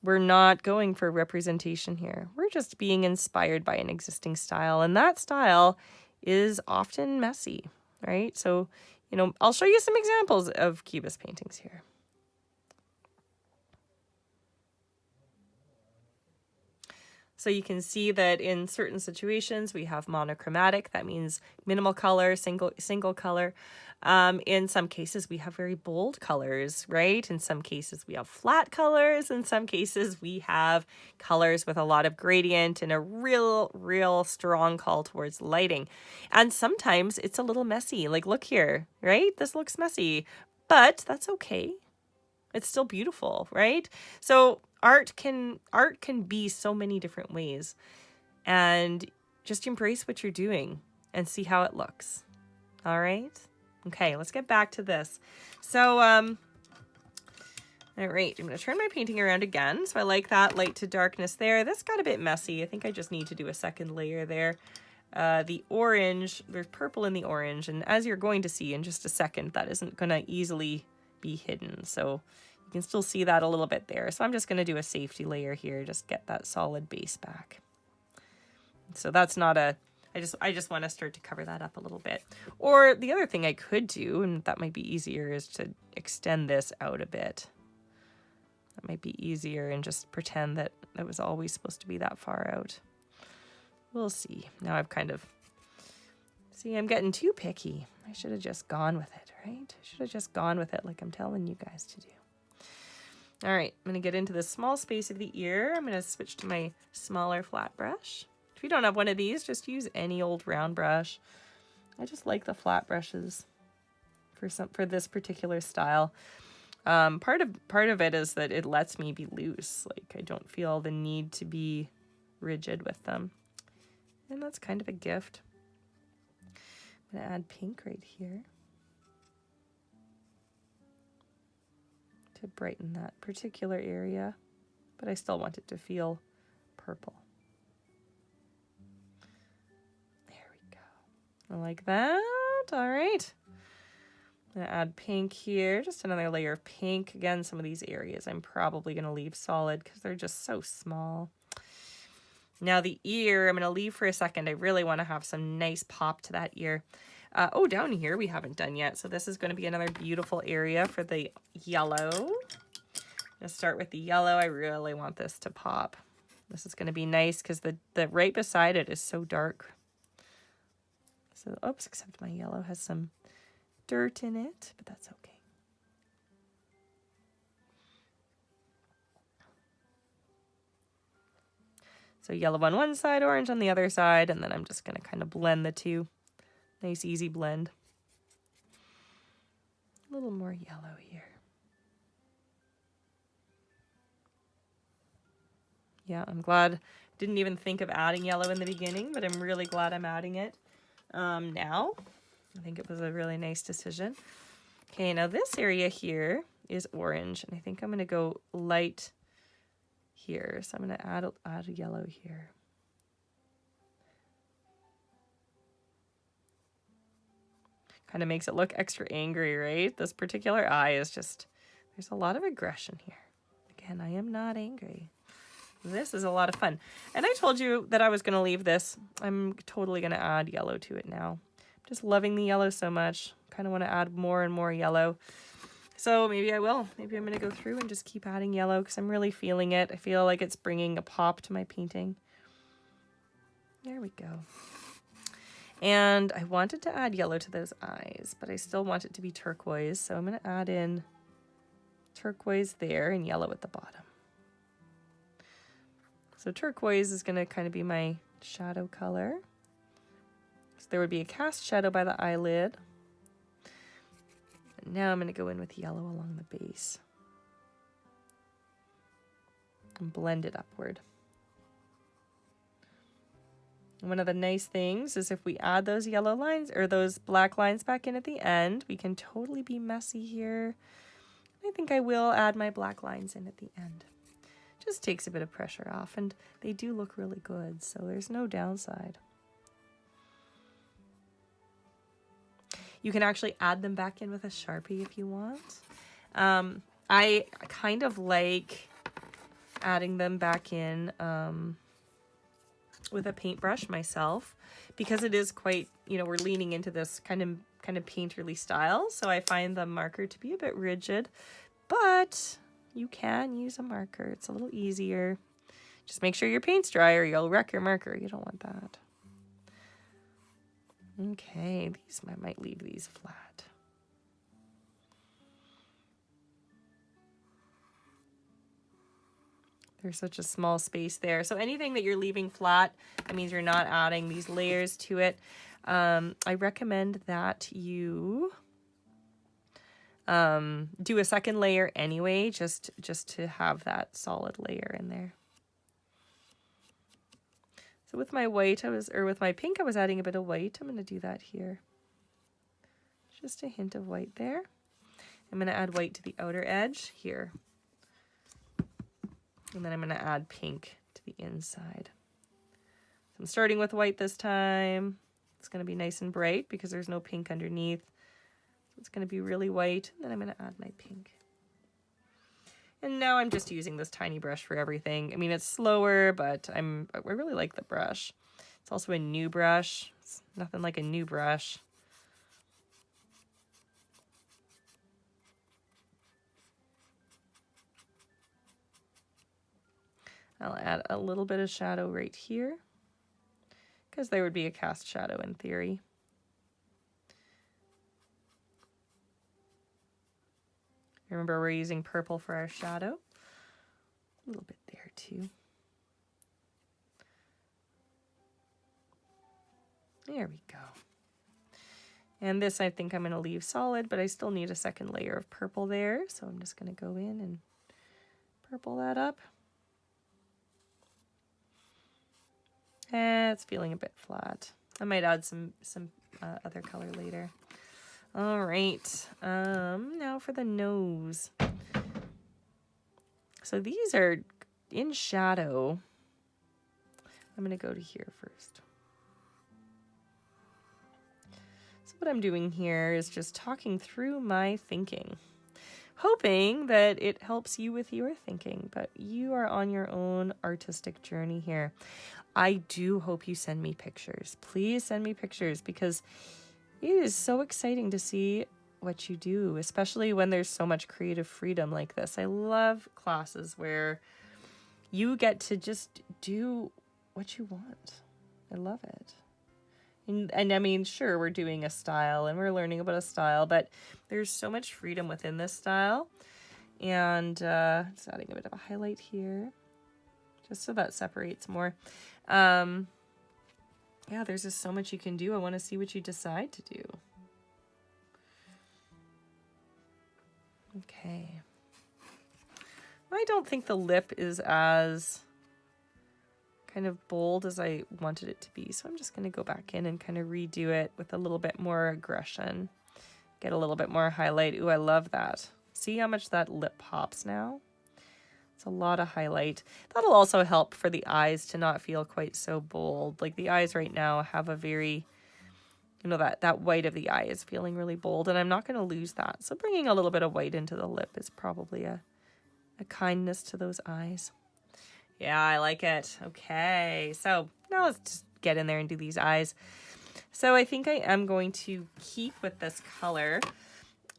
We're not going for representation here. We're just being inspired by an existing style. And that style is often messy, right? So, you know, I'll show you some examples of Cubist paintings here. So you can see that in certain situations we have monochromatic. That means minimal color, single color. In some cases we have very bold colors, right? In some cases we have flat colors. In some cases we have colors with a lot of gradient and a real strong call towards lighting. And sometimes it's a little messy. Like, look here, right? This looks messy, but that's okay. It's still beautiful, right? So art can be so many different ways, and just embrace what you're doing and see how it looks. All right. Okay, let's get back to this. So, all right, I'm going to turn my painting around again. So I like that light to darkness there. This got a bit messy. I think I just need to do a second layer there. The orange, there's purple in the orange, and as you're going to see in just a second, that isn't going to easily be hidden. So you can still see that a little bit there. So I'm just going to do a safety layer here, just get that solid base back. So that's not a, I just want to start to cover that up a little bit. Or the other thing I could do, and that might be easier, is to extend this out a bit. That might be easier and just pretend that it was always supposed to be that far out. We'll see. Now I've kind of, see, I'm getting too picky. I should have just gone with it, right? I should have just gone with it like I'm telling you guys to do. All right, I'm going to get into the small space of the ear. I'm going to switch to my smaller flat brush. If you don't have one of these, just use any old round brush. I just like the flat brushes for this particular style. Part of it is that it lets me be loose. Like, I don't feel the need to be rigid with them. And that's kind of a gift. I'm going to add pink right here to brighten that particular area, but I still want it to feel purple. There we go. I like that. All right. I'm going to add pink here, just another layer of pink. Again, some of these areas I'm probably going to leave solid because they're just so small. Now the ear, I'm going to leave for a second. I really want to have some nice pop to that ear. Oh, down here we haven't done yet. So this is going to be another beautiful area for the yellow. I'm going to start with the yellow. I really want this to pop. This is going to be nice because the right beside it is so dark. So, oops, except my yellow has some dirt in it, but that's okay. So yellow on one side, orange on the other side, and then I'm just going to kind of blend the two. Nice, easy blend. A little more yellow here. Yeah, I'm glad. Didn't even think of adding yellow in the beginning, but I'm really glad I'm adding it. now. I think it was a really nice decision. Okay, now this area here is orange, and I think I'm going to go light here. So I'm going to add a yellow here. Kind of makes it look extra angry, right? This particular eye is just, there's a lot of aggression here. Again, I am not angry. This is a lot of fun. And I told you that I was going to leave this. I'm totally going to add yellow to it now. I'm just loving the yellow so much. Kind of want to add more and more yellow. So maybe I will. Maybe I'm going to go through and just keep adding yellow because I'm really feeling it. I feel like it's bringing a pop to my painting. There we go. And I wanted to add yellow to those eyes, but I still want it to be turquoise. So I'm going to add in turquoise there and yellow at the bottom. So turquoise is going to kind of be my shadow color. So there would be a cast shadow by the eyelid. And now I'm going to go in with yellow along the base and blend it upward. One of the nice things is if we add those yellow lines or those black lines back in at the end, we can totally be messy here. I think I will add my black lines in at the end. Just takes a bit of pressure off, and they do look really good, so there's no downside. You can actually add them back in with a Sharpie if you want. I kind of like adding them back in with a paintbrush myself, because it is quite, we're leaning into this kind of painterly style. So I find the marker to be a bit rigid, but you can use a marker. It's a little easier. Just make sure your paint's dry or you'll wreck your marker. You don't want that. Okay, I might leave these flat. There's such a small space there. So anything that you're leaving flat, that means you're not adding these layers to it. I recommend that you do a second layer anyway, just to have that solid layer in there. So with my white, with my pink, I was adding a bit of white. I'm going to do that here. Just a hint of white there. I'm going to add white to the outer edge here. And then I'm going to add pink to the inside. So I'm starting with white this time. It's going to be nice and bright because there's no pink underneath. So it's going to be really white. And then I'm going to add my pink. And now I'm just using this tiny brush for everything. I mean, it's slower, but I really like the brush. It's also a new brush. It's nothing like a new brush. I'll add a little bit of shadow right here, because there would be a cast shadow in theory. Remember, we're using purple for our shadow. A little bit there too. There we go. And this I think I'm going to leave solid, but I still need a second layer of purple there. So I'm just going to go in and purple that up. It's feeling a bit flat. I might add some other color later. All right, now for the nose. So these are in shadow. I'm going to go to here first. So what I'm doing here is just talking through my thinking, hoping that it helps you with your thinking, but you are on your own artistic journey here. I do hope you send me pictures. Please send me pictures, because it is so exciting to see what you do, especially when there's so much creative freedom like this. I love classes where you get to just do what you want. I love it. And I mean, sure, we're doing a style and we're learning about a style, but there's so much freedom within this style. And just adding a bit of a highlight here, just so that separates more. Yeah, there's just so much you can do. I want to see what you decide to do. Okay. I don't think the lip is as kind of bold as I wanted it to be. So I'm just going to go back in and kind of redo it with a little bit more aggression. Get a little bit more highlight. Ooh, I love that. See how much that lip pops now? It's a lot of highlight. That'll also help for the eyes to not feel quite so bold. Like the eyes right now have a very, you know, that white of the eye is feeling really bold, and I'm not going to lose that. So bringing a little bit of white into the lip is probably a kindness to those eyes. Yeah, I like it. Okay, so now let's just get in there and do these eyes. So I think I am going to keep with this color,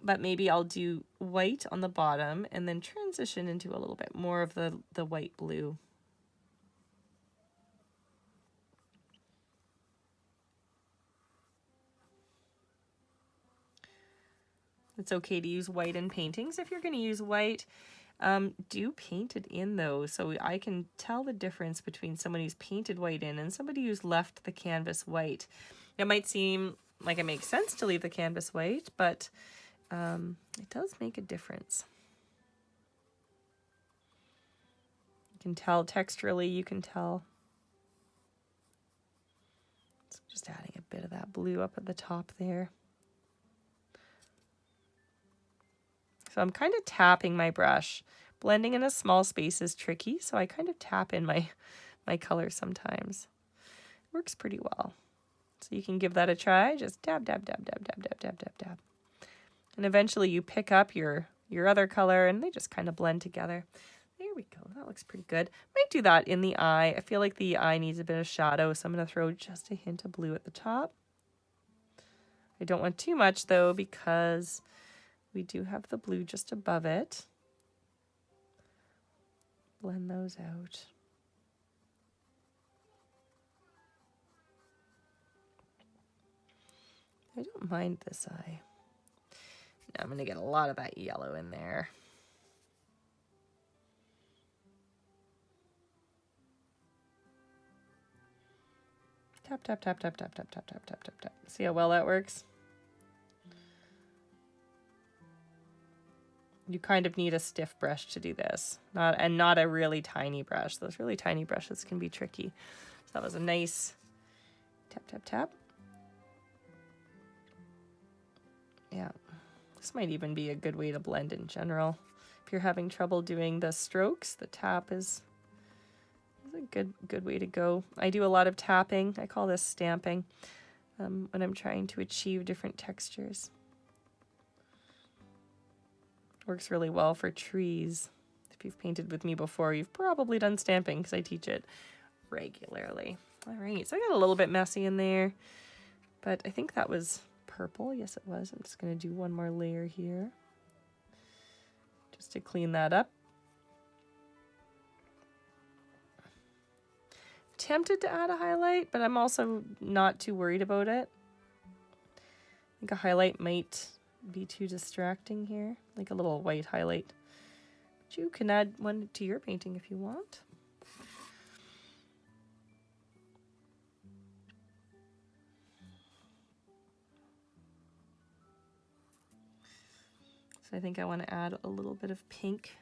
but maybe I'll do white on the bottom and then transition into a little bit more of the white blue. It's okay to use white in paintings. If you're going to use white, do paint it in though, so I can tell the difference between someone who's painted white in and somebody who's left the canvas white. It might seem like it makes sense to leave the canvas white, but it does make a difference. You can tell texturally, you can tell. So just adding a bit of that blue up at the top there. So I'm kind of tapping my brush. Blending in a small space is tricky, so I kind of tap in my color sometimes. Works pretty well. So you can give that a try. Just dab, dab, dab, dab, dab, dab, dab, dab, dab. And eventually you pick up your other color and they just kind of blend together. There we go. That looks pretty good. Might do that in the eye. I feel like the eye needs a bit of shadow, so I'm going to throw just a hint of blue at the top. I don't want too much though, because we do have the blue just above it. Blend those out. I don't mind this eye. Now I'm going to get a lot of that yellow in there. Tap, tap, tap, tap, tap, tap, tap, tap, tap, tap, tap. See how well that works? You kind of need a stiff brush to do this, not a really tiny brush. Those really tiny brushes can be tricky. So that was a nice tap, tap, tap. Yeah, this might even be a good way to blend in general. If you're having trouble doing the strokes, the tap is a good way to go. I do a lot of tapping. I call this stamping when I'm trying to achieve different textures. Works really well for trees. If you've painted with me before, you've probably done stamping because I teach it regularly. All right, so I got a little bit messy in there, but I think that was purple. Yes, it was. I'm just going to do one more layer here just to clean that up. Tempted to add a highlight, but I'm also not too worried about it. I think a highlight might be too distracting here, like a little white highlight. But you can add one to your painting if you want. So I think I want to add a little bit of pink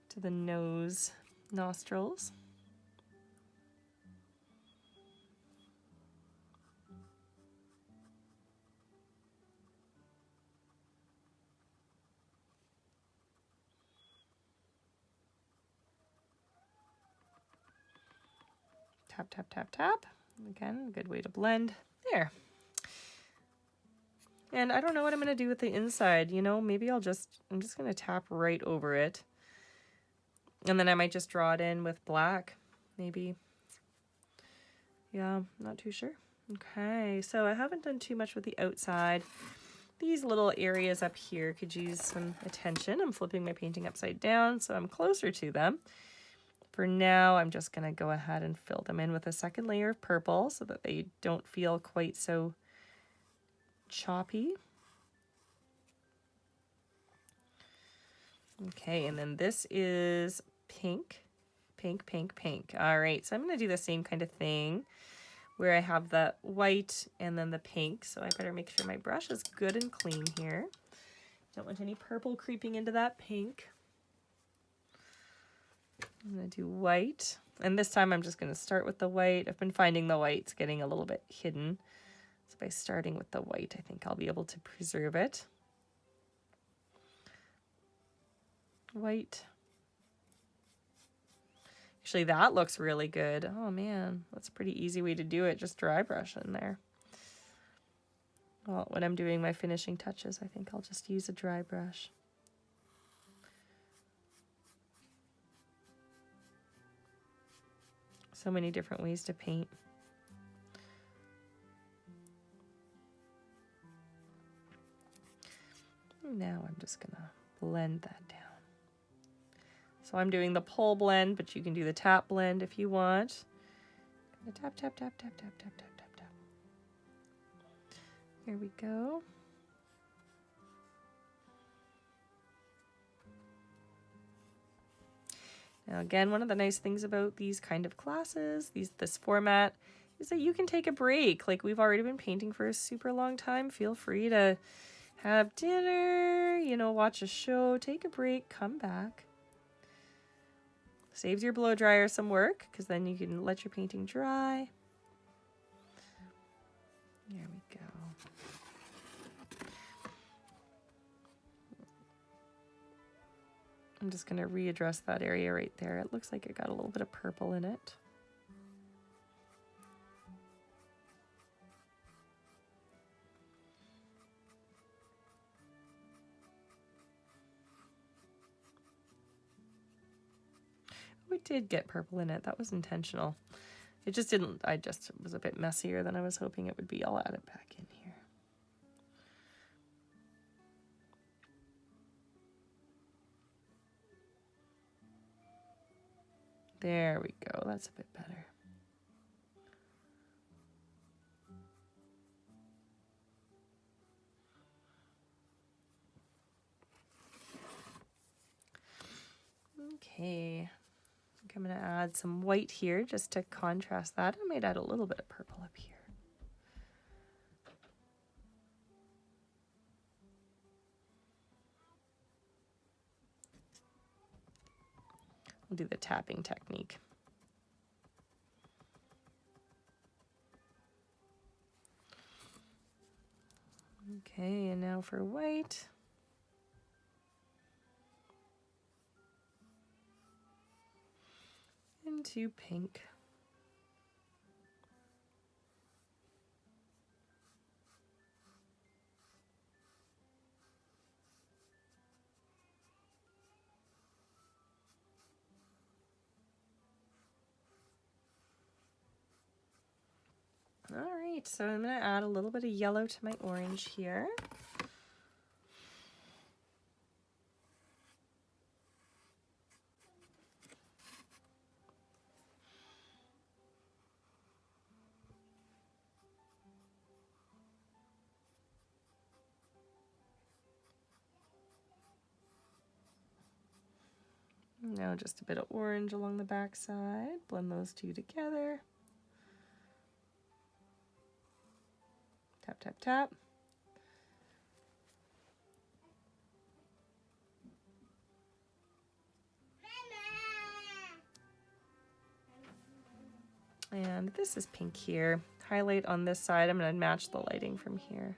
to the nose, nostrils. Tap, tap, tap, tap. Again, good way to blend. There. And I don't know what I'm going to do with the inside. You know, maybe I'm just going to tap right over it. And then I might just draw it in with black, maybe. Yeah, not too sure. Okay, so I haven't done too much with the outside. These little areas up here could use some attention. I'm flipping my painting upside down, so I'm closer to them. For now, I'm just going to go ahead and fill them in with a second layer of purple so that they don't feel quite so choppy. Okay, and then this is pink, pink, pink, pink. All right, so I'm going to do the same kind of thing where I have the white and then the pink. So I better make sure my brush is good and clean here. Don't want any purple creeping into that pink. I'm going to do white. And this time I'm just going to start with the white. I've been finding the white's getting a little bit hidden. So by starting with the white, I think I'll be able to preserve it. White. Actually, that looks really good. Oh man, that's a pretty easy way to do it. Just dry brush in there. Well, when I'm doing my finishing touches, I think I'll just use a dry brush. So many different ways to paint. Now I'm just gonna blend that down. So I'm doing the pull blend, but you can do the tap blend if you want. Tap, tap, tap, tap, tap, tap, tap, tap, tap. Here we go. Now again, one of the nice things about these kind of classes, this format, is that you can take a break. Like we've already been painting for a super long time. Feel free to have dinner, you know, watch a show, take a break, come back. Saves your blow dryer some work because then you can let your painting dry. There we go. I'm just going to readdress that area right there. It looks like it got a little bit of purple in it. We did get purple in it. That was intentional. It just didn't, it was a bit messier than I was hoping it would be. I'll add it back in here. There we go. That's a bit better. Okay. I think I'm going to add some white here just to contrast that. I might add a little bit of purple up here. I'll do the tapping technique. Okay, and now for white. Into pink. All right, so I'm going to add a little bit of yellow to my orange here. Now just a bit of orange along the back side. Blend those two together. Tap, tap, tap. And this is pink here. Highlight on this side. I'm going to match the lighting from here.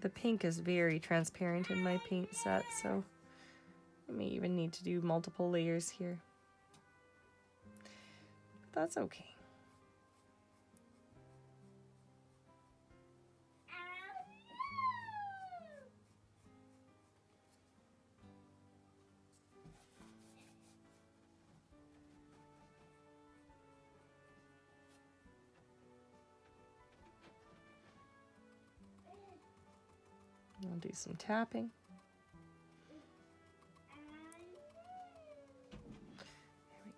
The pink is very transparent in my paint set, so I may even need to do multiple layers here. But that's okay. I'll do some tapping. There we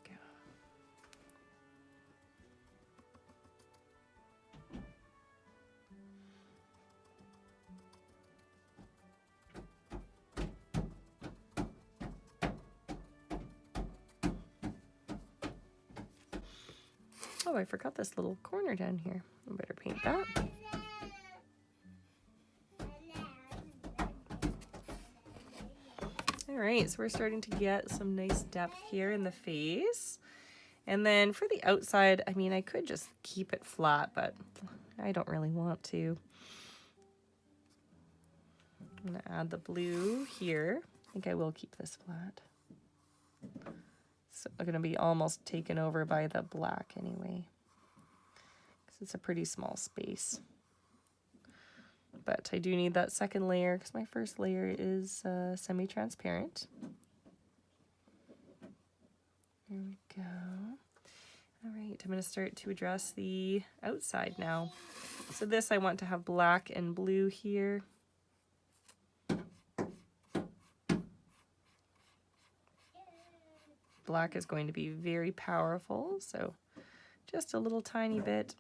go. Oh, I forgot this little corner down here. I better paint that. All right, so we're starting to get some nice depth here in the face. And then for the outside, I mean, I could just keep it flat, but I don't really want to. I'm gonna add the blue here. I think I will keep this flat. So I'm gonna be almost taken over by the black anyway, because it's a pretty small space. But I do need that second layer because my first layer is semi-transparent. There we go. All right, I'm going to start to address the outside now. So this I want to have black and blue here. Black is going to be very powerful, so just a little tiny bit.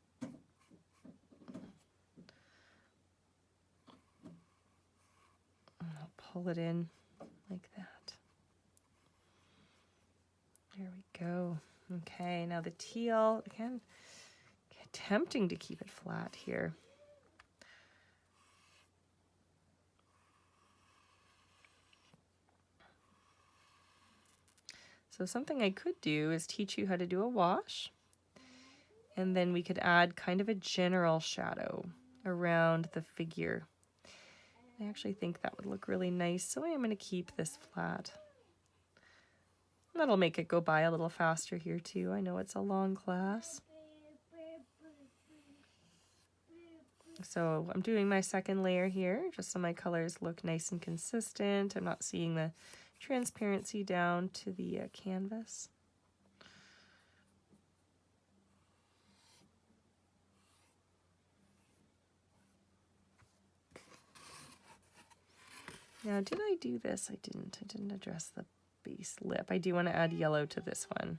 I'll pull it in like that. There we go. Okay, now the teal, again, tempting to keep it flat here. So something I could do is teach you how to do a wash, and then we could add kind of a general shadow around the figure. I actually think that would look really nice, so I am going to keep this flat. That'll make it go by a little faster here too. I know it's a long class. So I'm doing my second layer here, just so my colors look nice and consistent. I'm not seeing the transparency down to the canvas. Now, did I do this? I didn't address the base lip. I do want to add yellow to this one.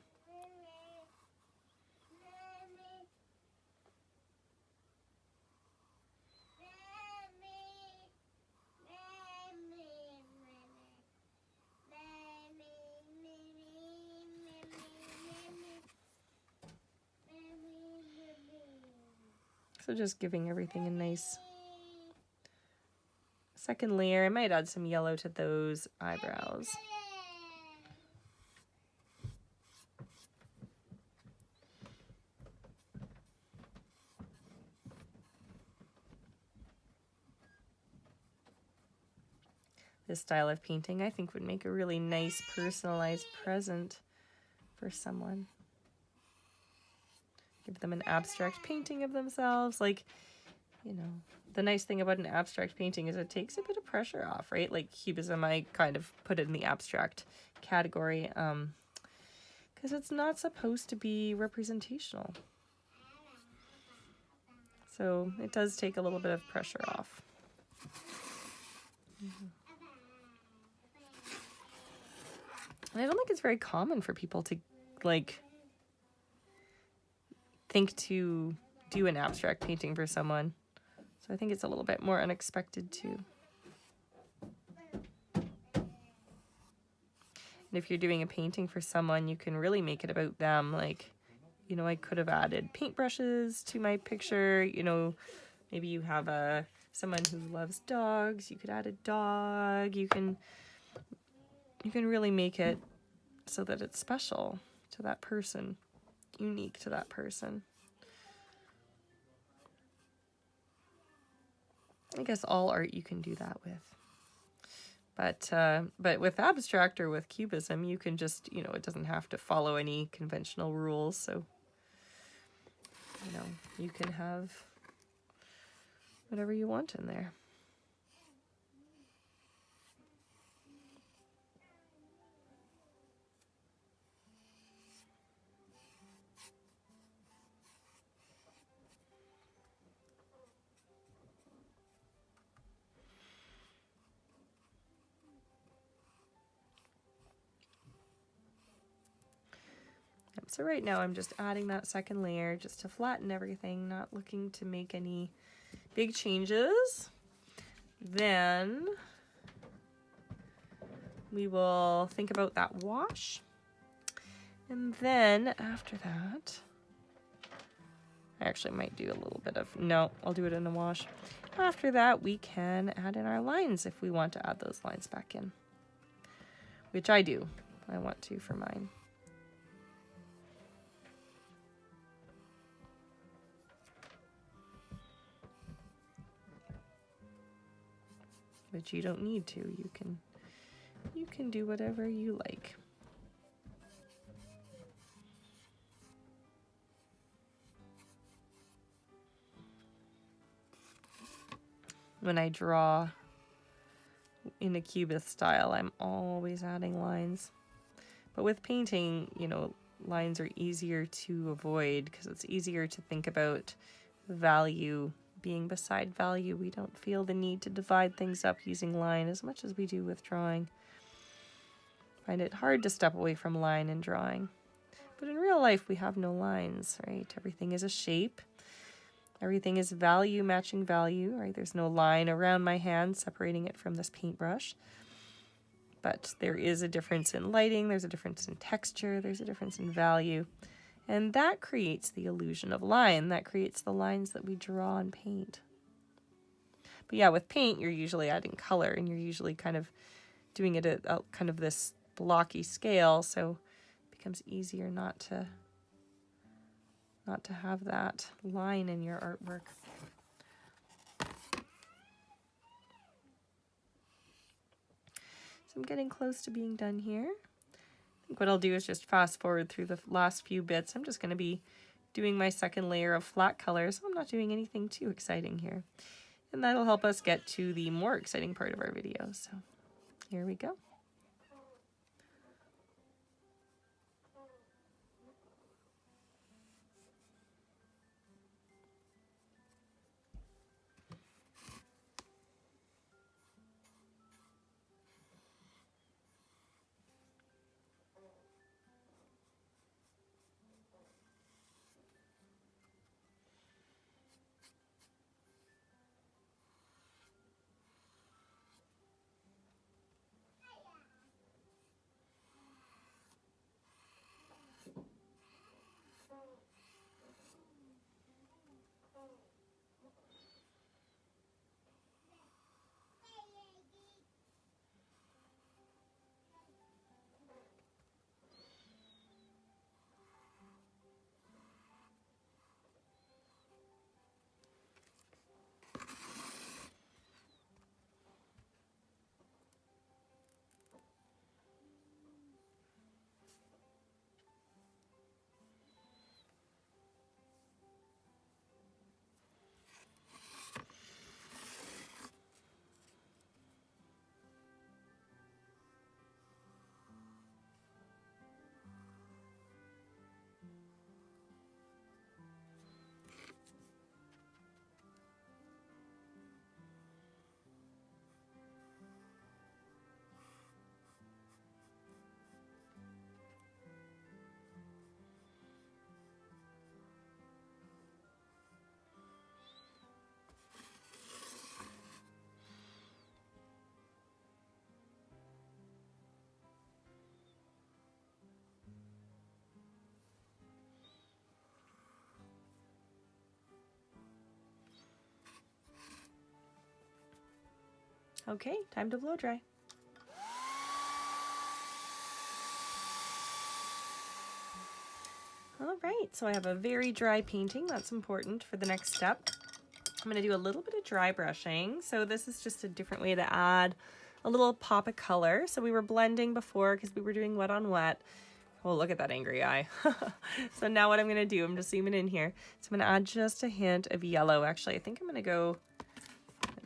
So just giving everything a nice second layer. I might add some yellow to those eyebrows. This style of painting, I think, would make a really nice personalized present for someone. Give them an abstract painting of themselves. Like, you know, the nice thing about an abstract painting is it takes a bit of pressure off, right? Like Cubism, I kind of put it in the abstract category because it's not supposed to be representational. So it does take a little bit of pressure off. And I don't think it's very common for people to, like, think to do an abstract painting for someone. So I think it's a little bit more unexpected too. And if you're doing a painting for someone, you can really make it about them. Like, you know, I could have added paintbrushes to my picture. You know, maybe you have someone who loves dogs. You could add a dog. You can really make it so that it's special to that person, unique to that person. I guess all art you can do that with. But with abstract or with cubism, you can just, you know, it doesn't have to follow any conventional rules. So, you know, you can have whatever you want in there. So right now I'm just adding that second layer just to flatten everything, not looking to make any big changes. Then we will think about that wash. And then after that, I actually might do a little bit of, no, I'll do it in a wash. After that, we can add in our lines if we want to add those lines back in, which I do. I want to for mine. But you don't need to. You can do whatever you like. When I draw in a cubist style, I'm always adding lines. But with painting, you know, lines are easier to avoid because it's easier to think about value being beside value. We don't feel the need to divide things up using line as much as we do with drawing. I find it hard to step away from line in drawing. But in real life, we have no lines, right? Everything is a shape. Everything is value matching value, right? There's no line around my hand separating it from this paintbrush. But there is a difference in lighting, there's a difference in texture, there's a difference in value. And that creates the illusion of line. That creates the lines that we draw and paint. But yeah, with paint, you're usually adding color, and you're usually kind of doing it at kind of this blocky scale, so it becomes easier not to have that line in your artwork. So I'm getting close to being done here. I think what I'll do is just fast forward through the last few bits. I'm just going to be doing my second layer of flat color, so I'm not doing anything too exciting here. And that'll help us get to the more exciting part of our video. So here we go. Okay, time to blow dry. All right, so I have a very dry painting. That's important for the next step. I'm going to do a little bit of dry brushing. So this is just a different way to add a little pop of color. So we were blending before because we were doing wet on wet. Oh, look at that angry eye. So now what I'm going to do, I'm just zooming in here. So I'm going to add just a hint of yellow. Actually, I think I'm going to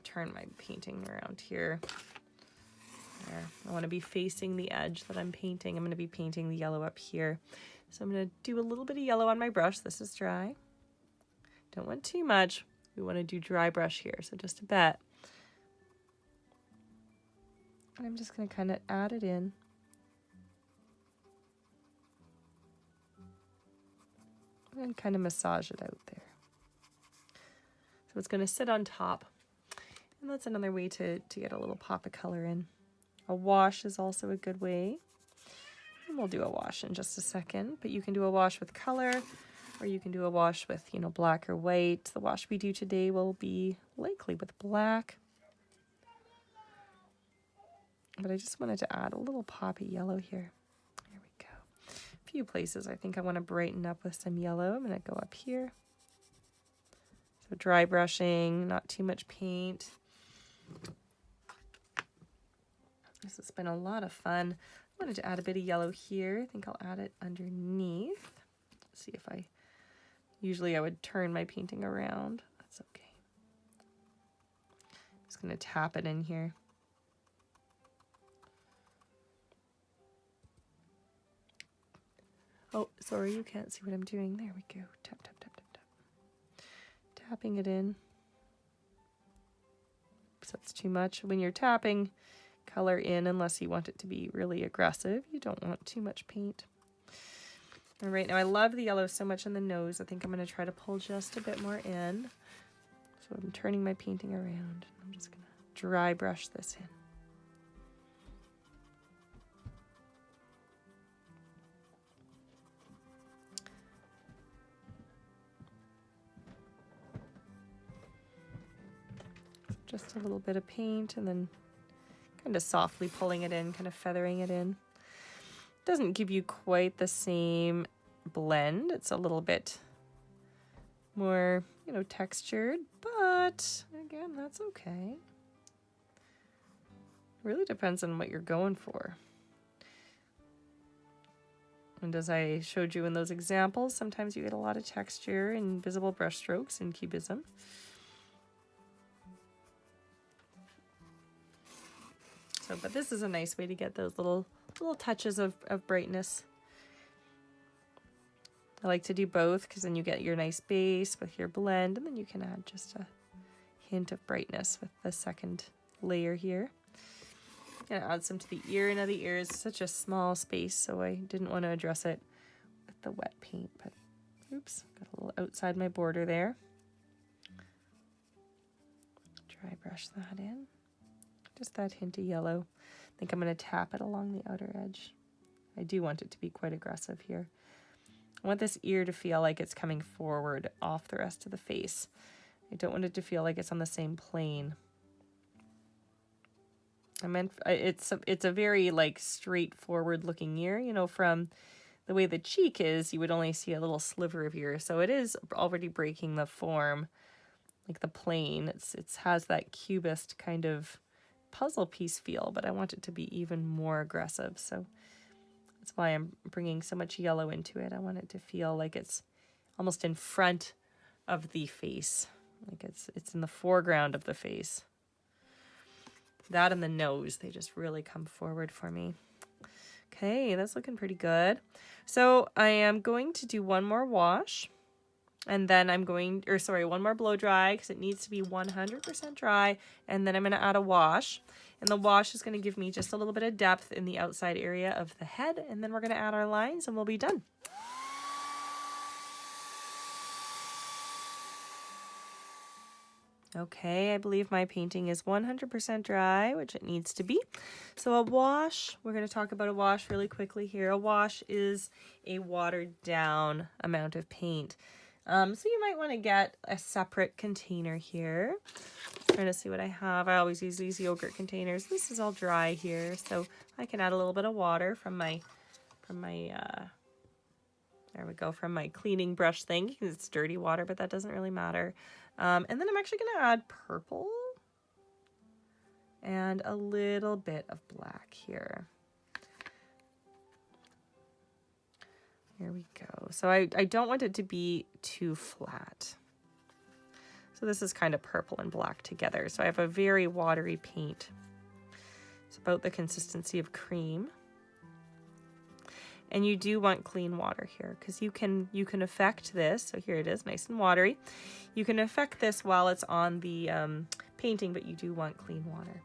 turn my painting around here. There. I want to be facing the edge that I'm painting. I'm going to be painting the yellow up here. So I'm going to do a little bit of yellow on my brush. This is dry. Don't want too much. We want to do dry brush here, so just a bit. And I'm just going to kind of add it in. And kind of massage it out there. So it's going to sit on top. And that's another way to get a little pop of color in. A wash is also a good way. And we'll do a wash in just a second, but you can do a wash with color, Or you can do a wash with, you know, black or white. The wash we do today will be likely with black. But I just wanted to add a little poppy yellow here. There we go. A few places I think I want to brighten up with some yellow. I'm going to go up here. So dry brushing, not too much paint. This has been a lot of fun. I wanted to add a bit of yellow here. I think I'll add it underneath. Let's see if usually I would turn my painting around. That's okay. I'm just going to tap it in here. Oh, sorry, you can't see what I'm doing. There we go. Tap, tap, tap, tap, tap. Tapping it in. So that's too much. When you're tapping color in, unless you want it to be really aggressive, you don't want too much paint. All right, now I love the yellow so much on the nose. I think I'm going to try to pull just a bit more in. So I'm turning my painting around. I'm just going to dry brush this in. Just a little bit of paint and then kind of softly pulling it in, kind of feathering it in. Doesn't give you quite the same blend. It's a little bit more, you know, textured, but again, that's okay. It really depends on what you're going for. And as I showed you in those examples, sometimes you get a lot of texture in visible brush strokes in Cubism. So, but this is a nice way to get those little touches of brightness. I like to do both because then you get your nice base with your blend, and then you can add just a hint of brightness with the second layer here. I'm going to add some to the ear. Now the ear is such a small space, so I didn't want to address it with the wet paint, but oops, got a little outside my border there. Dry brush that in. Just that hint of yellow. I think I'm going to tap it along the outer edge. I do want it to be quite aggressive here. I want this ear to feel like it's coming forward off the rest of the face. I don't want it to feel like it's on the same plane. It's a very like straightforward looking ear, you know, from the way the cheek is, you would only see a little sliver of ear. So it is already breaking the form, like the plane. It has that cubist kind of puzzle piece feel, but I want it to be even more aggressive. So that's why I'm bringing so much yellow into it. I want it to feel like it's almost in front of the face, like it's in the foreground of the face. That and the nose, they just really come forward for me. Okay, that's looking pretty good. So I am going to do one more wash, and then one more blow dry because it needs to be 100% dry, and then I'm going to add a wash. And the wash is going to give me just a little bit of depth in the outside area of the head, and then we're going to add our lines and we'll be done. Okay, I believe my painting is 100% dry, which it needs to be. So a wash, we're going to talk about a wash really quickly here. A wash is a watered down amount of paint. So you might want to get a separate container here. I'm trying to see what I have. I always use these yogurt containers. This is all dry here, so I can add a little bit of water from my there we go, from my cleaning brush thing. It's dirty water, but that doesn't really matter. And then I'm actually going to add purple and a little bit of black here. Here we go. So I don't want it to be too flat. So this is kind of purple and black together. So I have a very watery paint. It's about the consistency of cream. And you do want clean water here because you can affect this. So here it is, nice and watery. You can affect this while it's on the painting, but you do want clean water.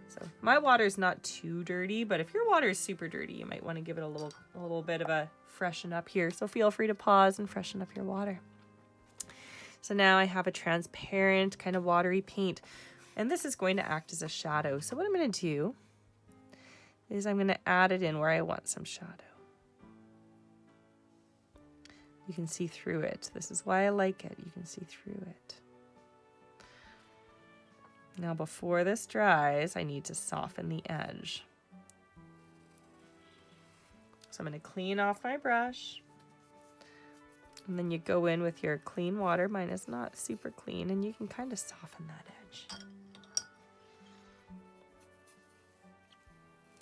So my water is not too dirty, but if your water is super dirty, you might want to give it a little bit of a freshen up here. So feel free to pause and freshen up your water. So now I have a transparent kind of watery paint, and this is going to act as a shadow. So what I'm going to do is I'm going to add it in where I want some shadow. You can see through it. This is why I like it. You can see through it. Now before this dries, I need to soften the edge. So I'm going to clean off my brush. And then you go in with your clean water. Mine is not super clean, and you can kind of soften that edge.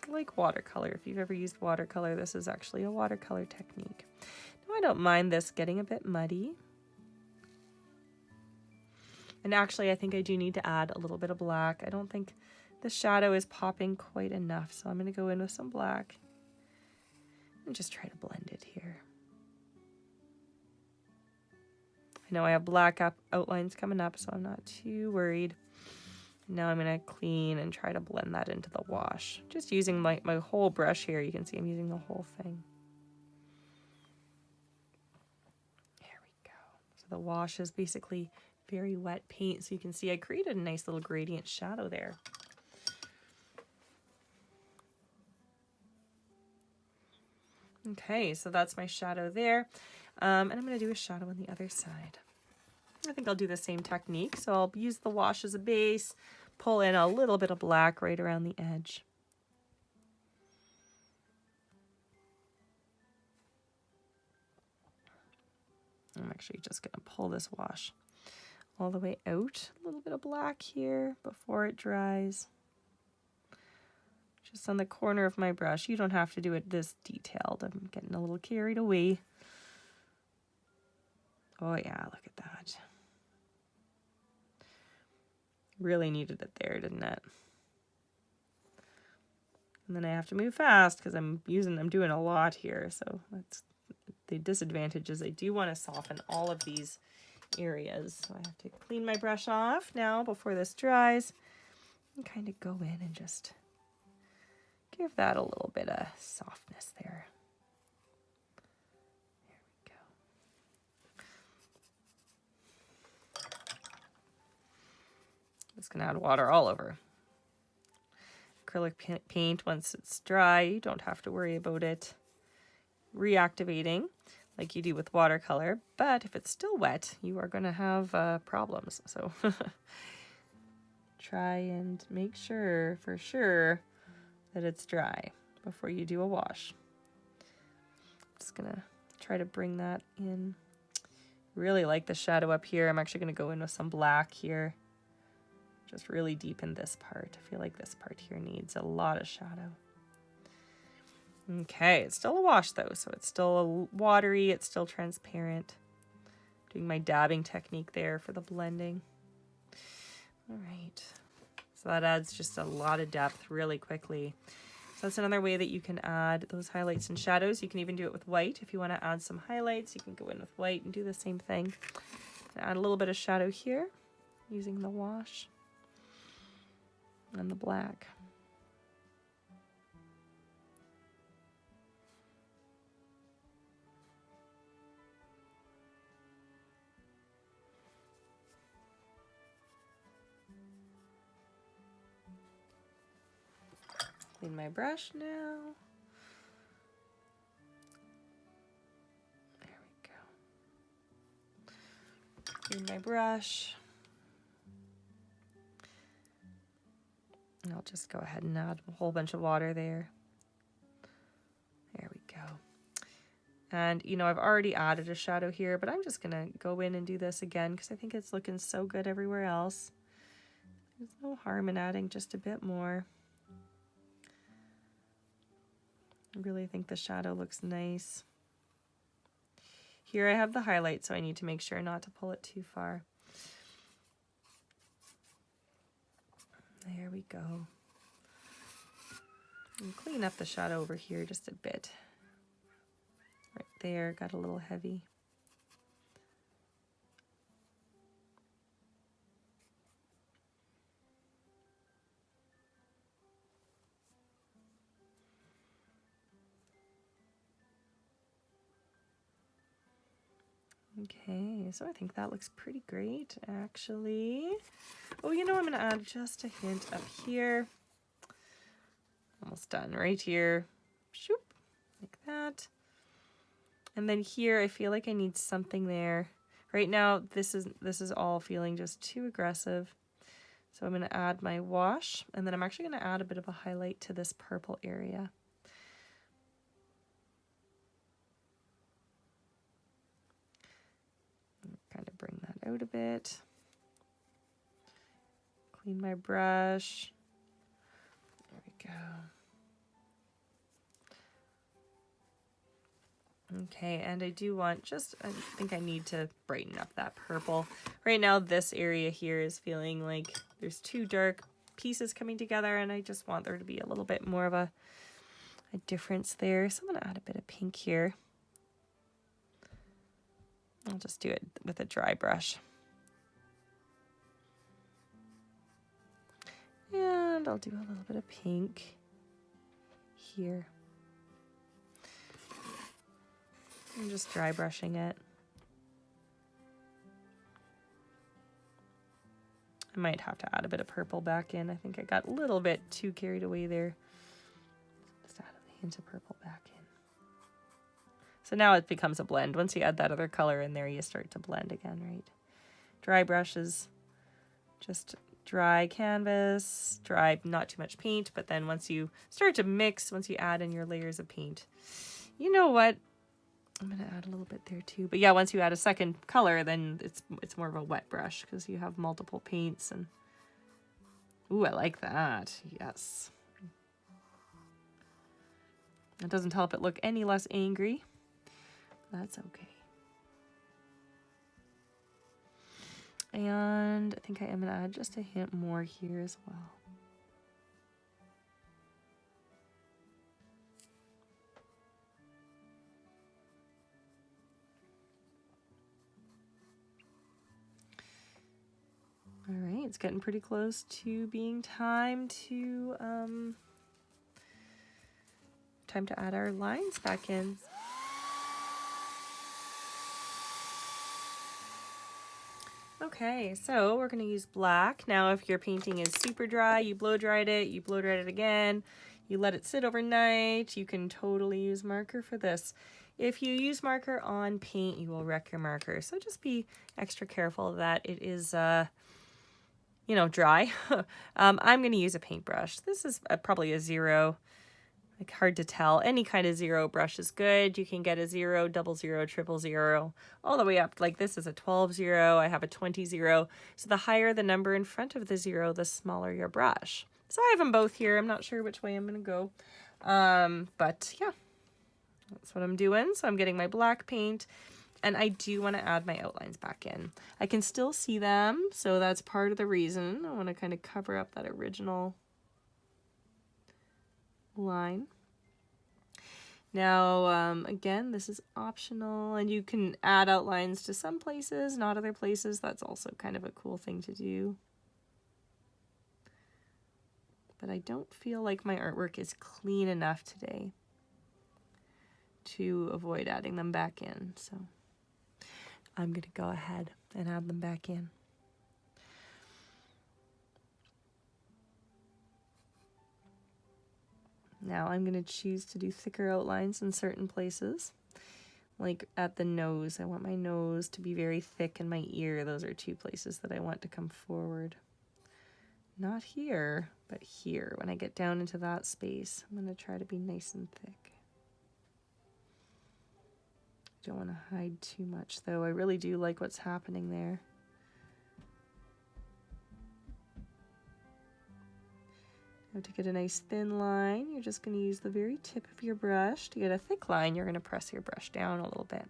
Like watercolor. If you've ever used watercolor, this is actually a watercolor technique. Now I don't mind this getting a bit muddy. And actually, I think I do need to add a little bit of black. I don't think the shadow is popping quite enough, so I'm going to go in with some black and just try to blend it here. I know I have black outlines coming up, so I'm not too worried. Now I'm going to clean and try to blend that into the wash. Just using my whole brush here. You can see I'm using the whole thing. There we go. So the wash is basically very wet paint. So you can see I created a nice little gradient shadow there. Okay, so that's my shadow there. And I'm going to do a shadow on the other side. I think I'll do the same technique. So I'll use the wash as a base, pull in a little bit of black right around the edge. I'm actually just going to pull this wash all the way out. A little bit of black here before it dries. Just on the corner of my brush. You don't have to do it this detailed. I'm getting a little carried away. Oh yeah, look at that. Really needed it there, didn't it? And then I have to move fast because I'm doing a lot here. So that's the disadvantage is I do want to soften all of these areas. So I have to clean my brush off now before this dries and kind of go in and just give that a little bit of softness there. It's going to add water all over. Acrylic paint, once it's dry, you don't have to worry about it reactivating like you do with watercolor. But if it's still wet, you are going to have problems. So try and make sure, for sure, that it's dry before you do a wash. Just going to try to bring that in. Really like the shadow up here. I'm actually going to go in with some black here. Just really deep in this part. I feel like this part here needs a lot of shadow. Okay, it's still a wash though, so it's still watery, it's still transparent. Doing my dabbing technique there for the blending. All right, so that adds just a lot of depth really quickly. So that's another way that you can add those highlights and shadows. You can even do it with white. If you want to add some highlights, you can go in with white and do the same thing. Add a little bit of shadow here using the wash. And the black. Clean my brush now. There we go. Clean my brush. And I'll just go ahead and add a whole bunch of water there. There we go. And, you know, I've already added a shadow here, but I'm just going to go in and do this again because I think it's looking so good everywhere else. There's no harm in adding just a bit more. I really think the shadow looks nice. Here I have the highlight, so I need to make sure not to pull it too far. There we go. And clean up the shadow over here just a bit. Right there, got a little heavy. Okay, so I think that looks pretty great, actually. Oh, you know, I'm going to add just a hint up here. Almost done right here. Shoop, like that. And then here, I feel like I need something there. Right now, this is all feeling just too aggressive. So I'm going to add my wash, and then I'm actually going to add a bit of a highlight to this purple area. Kind of bring that out a bit. Clean my brush. There we go. Okay, and I do want I think I need to brighten up that purple. Right now, this area here is feeling like there's two dark pieces coming together, and I just want there to be a little bit more of a difference there. So I'm going to add a bit of pink here. I'll just do it with a dry brush. And I'll do a little bit of pink here. I'm just dry brushing it. I might have to add a bit of purple back in. I think I got a little bit too carried away there. Just add a hint of purple back in. So now it becomes a blend. Once you add that other color in there, you start to blend again, right? Dry brushes, just dry canvas, dry, not too much paint, but then once you start to mix, once you add in your layers of paint, you know what? I'm going to add a little bit there too. But yeah, once you add a second color, then it's more of a wet brush because you have multiple paints. And ooh, I like that. Yes. It doesn't help it look any less angry. That's okay. And I think I am going to add just a hint more here as well. All right, it's getting pretty close to being time to add our lines back in. Okay, so we're going to use black. Now, if your painting is super dry, you blow dried it again, you let it sit overnight, you can totally use marker for this. If you use marker on paint, you will wreck your marker. So just be extra careful that it is dry. I'm going to use a paintbrush. This is probably a 0, like hard to tell. Any kind of 0 brush is good. You can get a 0, 00, 000, all the way up. Like this is a 12-0. I have a 20-0. So the higher the number in front of the 0, the smaller your brush. So I have them both here. I'm not sure which way I'm going to go. But yeah, that's what I'm doing. So I'm getting my black paint. And I do want to add my outlines back in. I can still see them, so that's part of the reason. I want to kind of cover up that original line. Now, again, this is optional, and you can add outlines to some places, not other places. That's also kind of a cool thing to do. But I don't feel like my artwork is clean enough today to avoid adding them back in, so I'm going to go ahead and add them back in. Now I'm going to choose to do thicker outlines in certain places. Like at the nose, I want my nose to be very thick, and my ear, those are 2 places that I want to come forward. Not here, but here. When I get down into that space, I'm going to try to be nice and thick. Don't want to hide too much though. I really do like what's happening there. Now to get a nice thin line, you're just going to use the very tip of your brush. To get a thick line, you're going to press your brush down a little bit.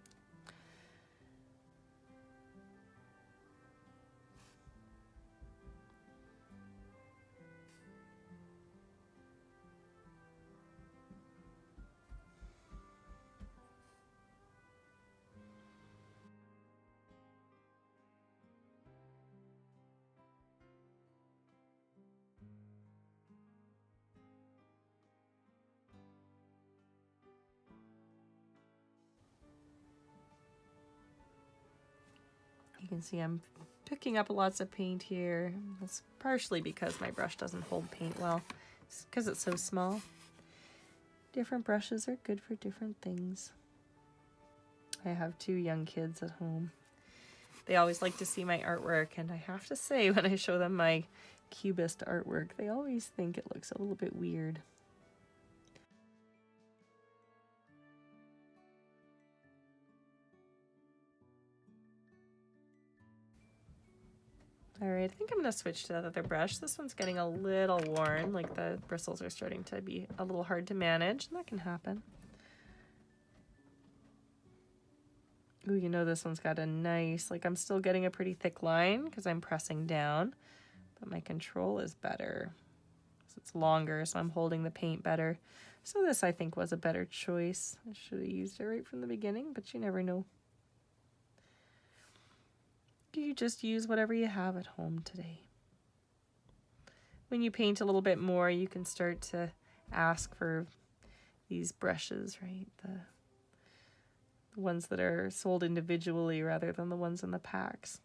You can see I'm picking up lots of paint here. That's partially because my brush doesn't hold paint well. It's because it's so small. Different brushes are good for different things. I have 2 young kids at home. They always like to see my artwork, and I have to say, when I show them my cubist artwork, they always think it looks a little bit weird. Alright, I think I'm going to switch to that other brush. This one's getting a little worn, like the bristles are starting to be a little hard to manage, and that can happen. Ooh, you know this one's got a nice, like I'm still getting a pretty thick line because I'm pressing down, but my control is better. It's longer, so I'm holding the paint better. So this, I think, was a better choice. I should have used it right from the beginning, but you never know. You just use whatever you have at home today. When you paint a little bit more, you can start to ask for these brushes, right? The ones that are sold individually rather than the ones in the packs.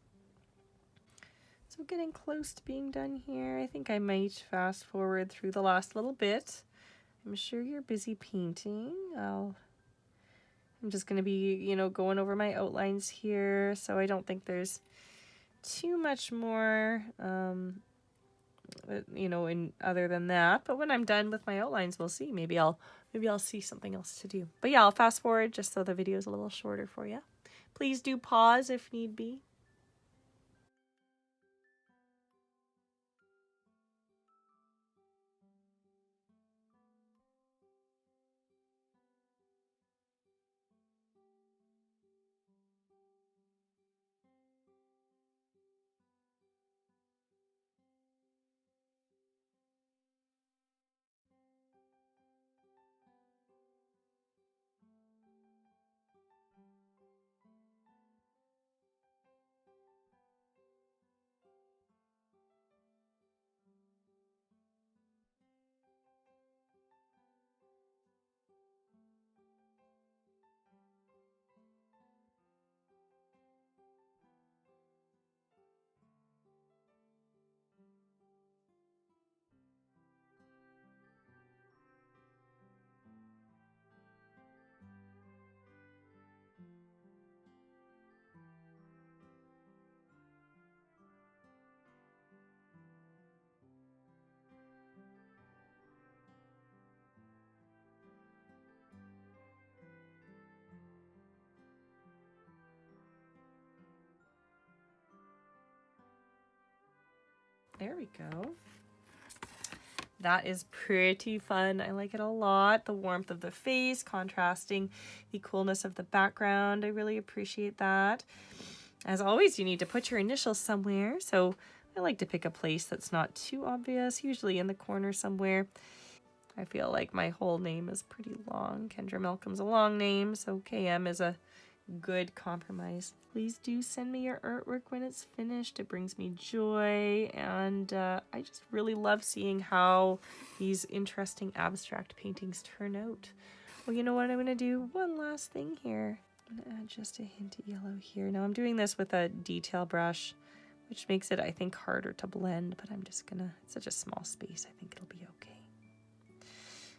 So getting close to being done here. I think I might fast forward through the last little bit. I'm sure you're busy painting. I'm just going to be, you know, going over my outlines here, so I don't think there's too much more, you know, in other than that. But when I'm done with my outlines, we'll see. Maybe I'll see something else to do. But yeah, I'll fast forward just so the video is a little shorter for you. Please do pause if need be. There we go. That is pretty fun. I like it a lot. The warmth of the face, contrasting the coolness of the background. I really appreciate that. As always, you need to put your initials somewhere. So I like to pick a place that's not too obvious, usually in the corner somewhere. I feel like my whole name is pretty long. Kendra Malcolm's a long name, so KM is a good compromise. Please do send me your artwork when it's finished. It brings me joy, and I just really love seeing how these interesting abstract paintings turn out. Well, you know what I'm going to do? One last thing here. I'm going to add just a hint of yellow here. Now I'm doing this with a detail brush, which makes it, I think, harder to blend, but I'm just gonna, it's such a small space, I think it'll be okay.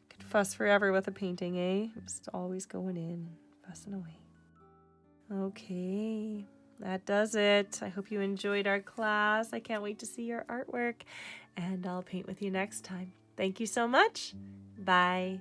Could fuss forever with a painting, eh? Just always going in, fussing away. Okay, that does it. I hope you enjoyed our class. I can't wait to see your artwork, and I'll paint with you next time. Thank you so much. Bye.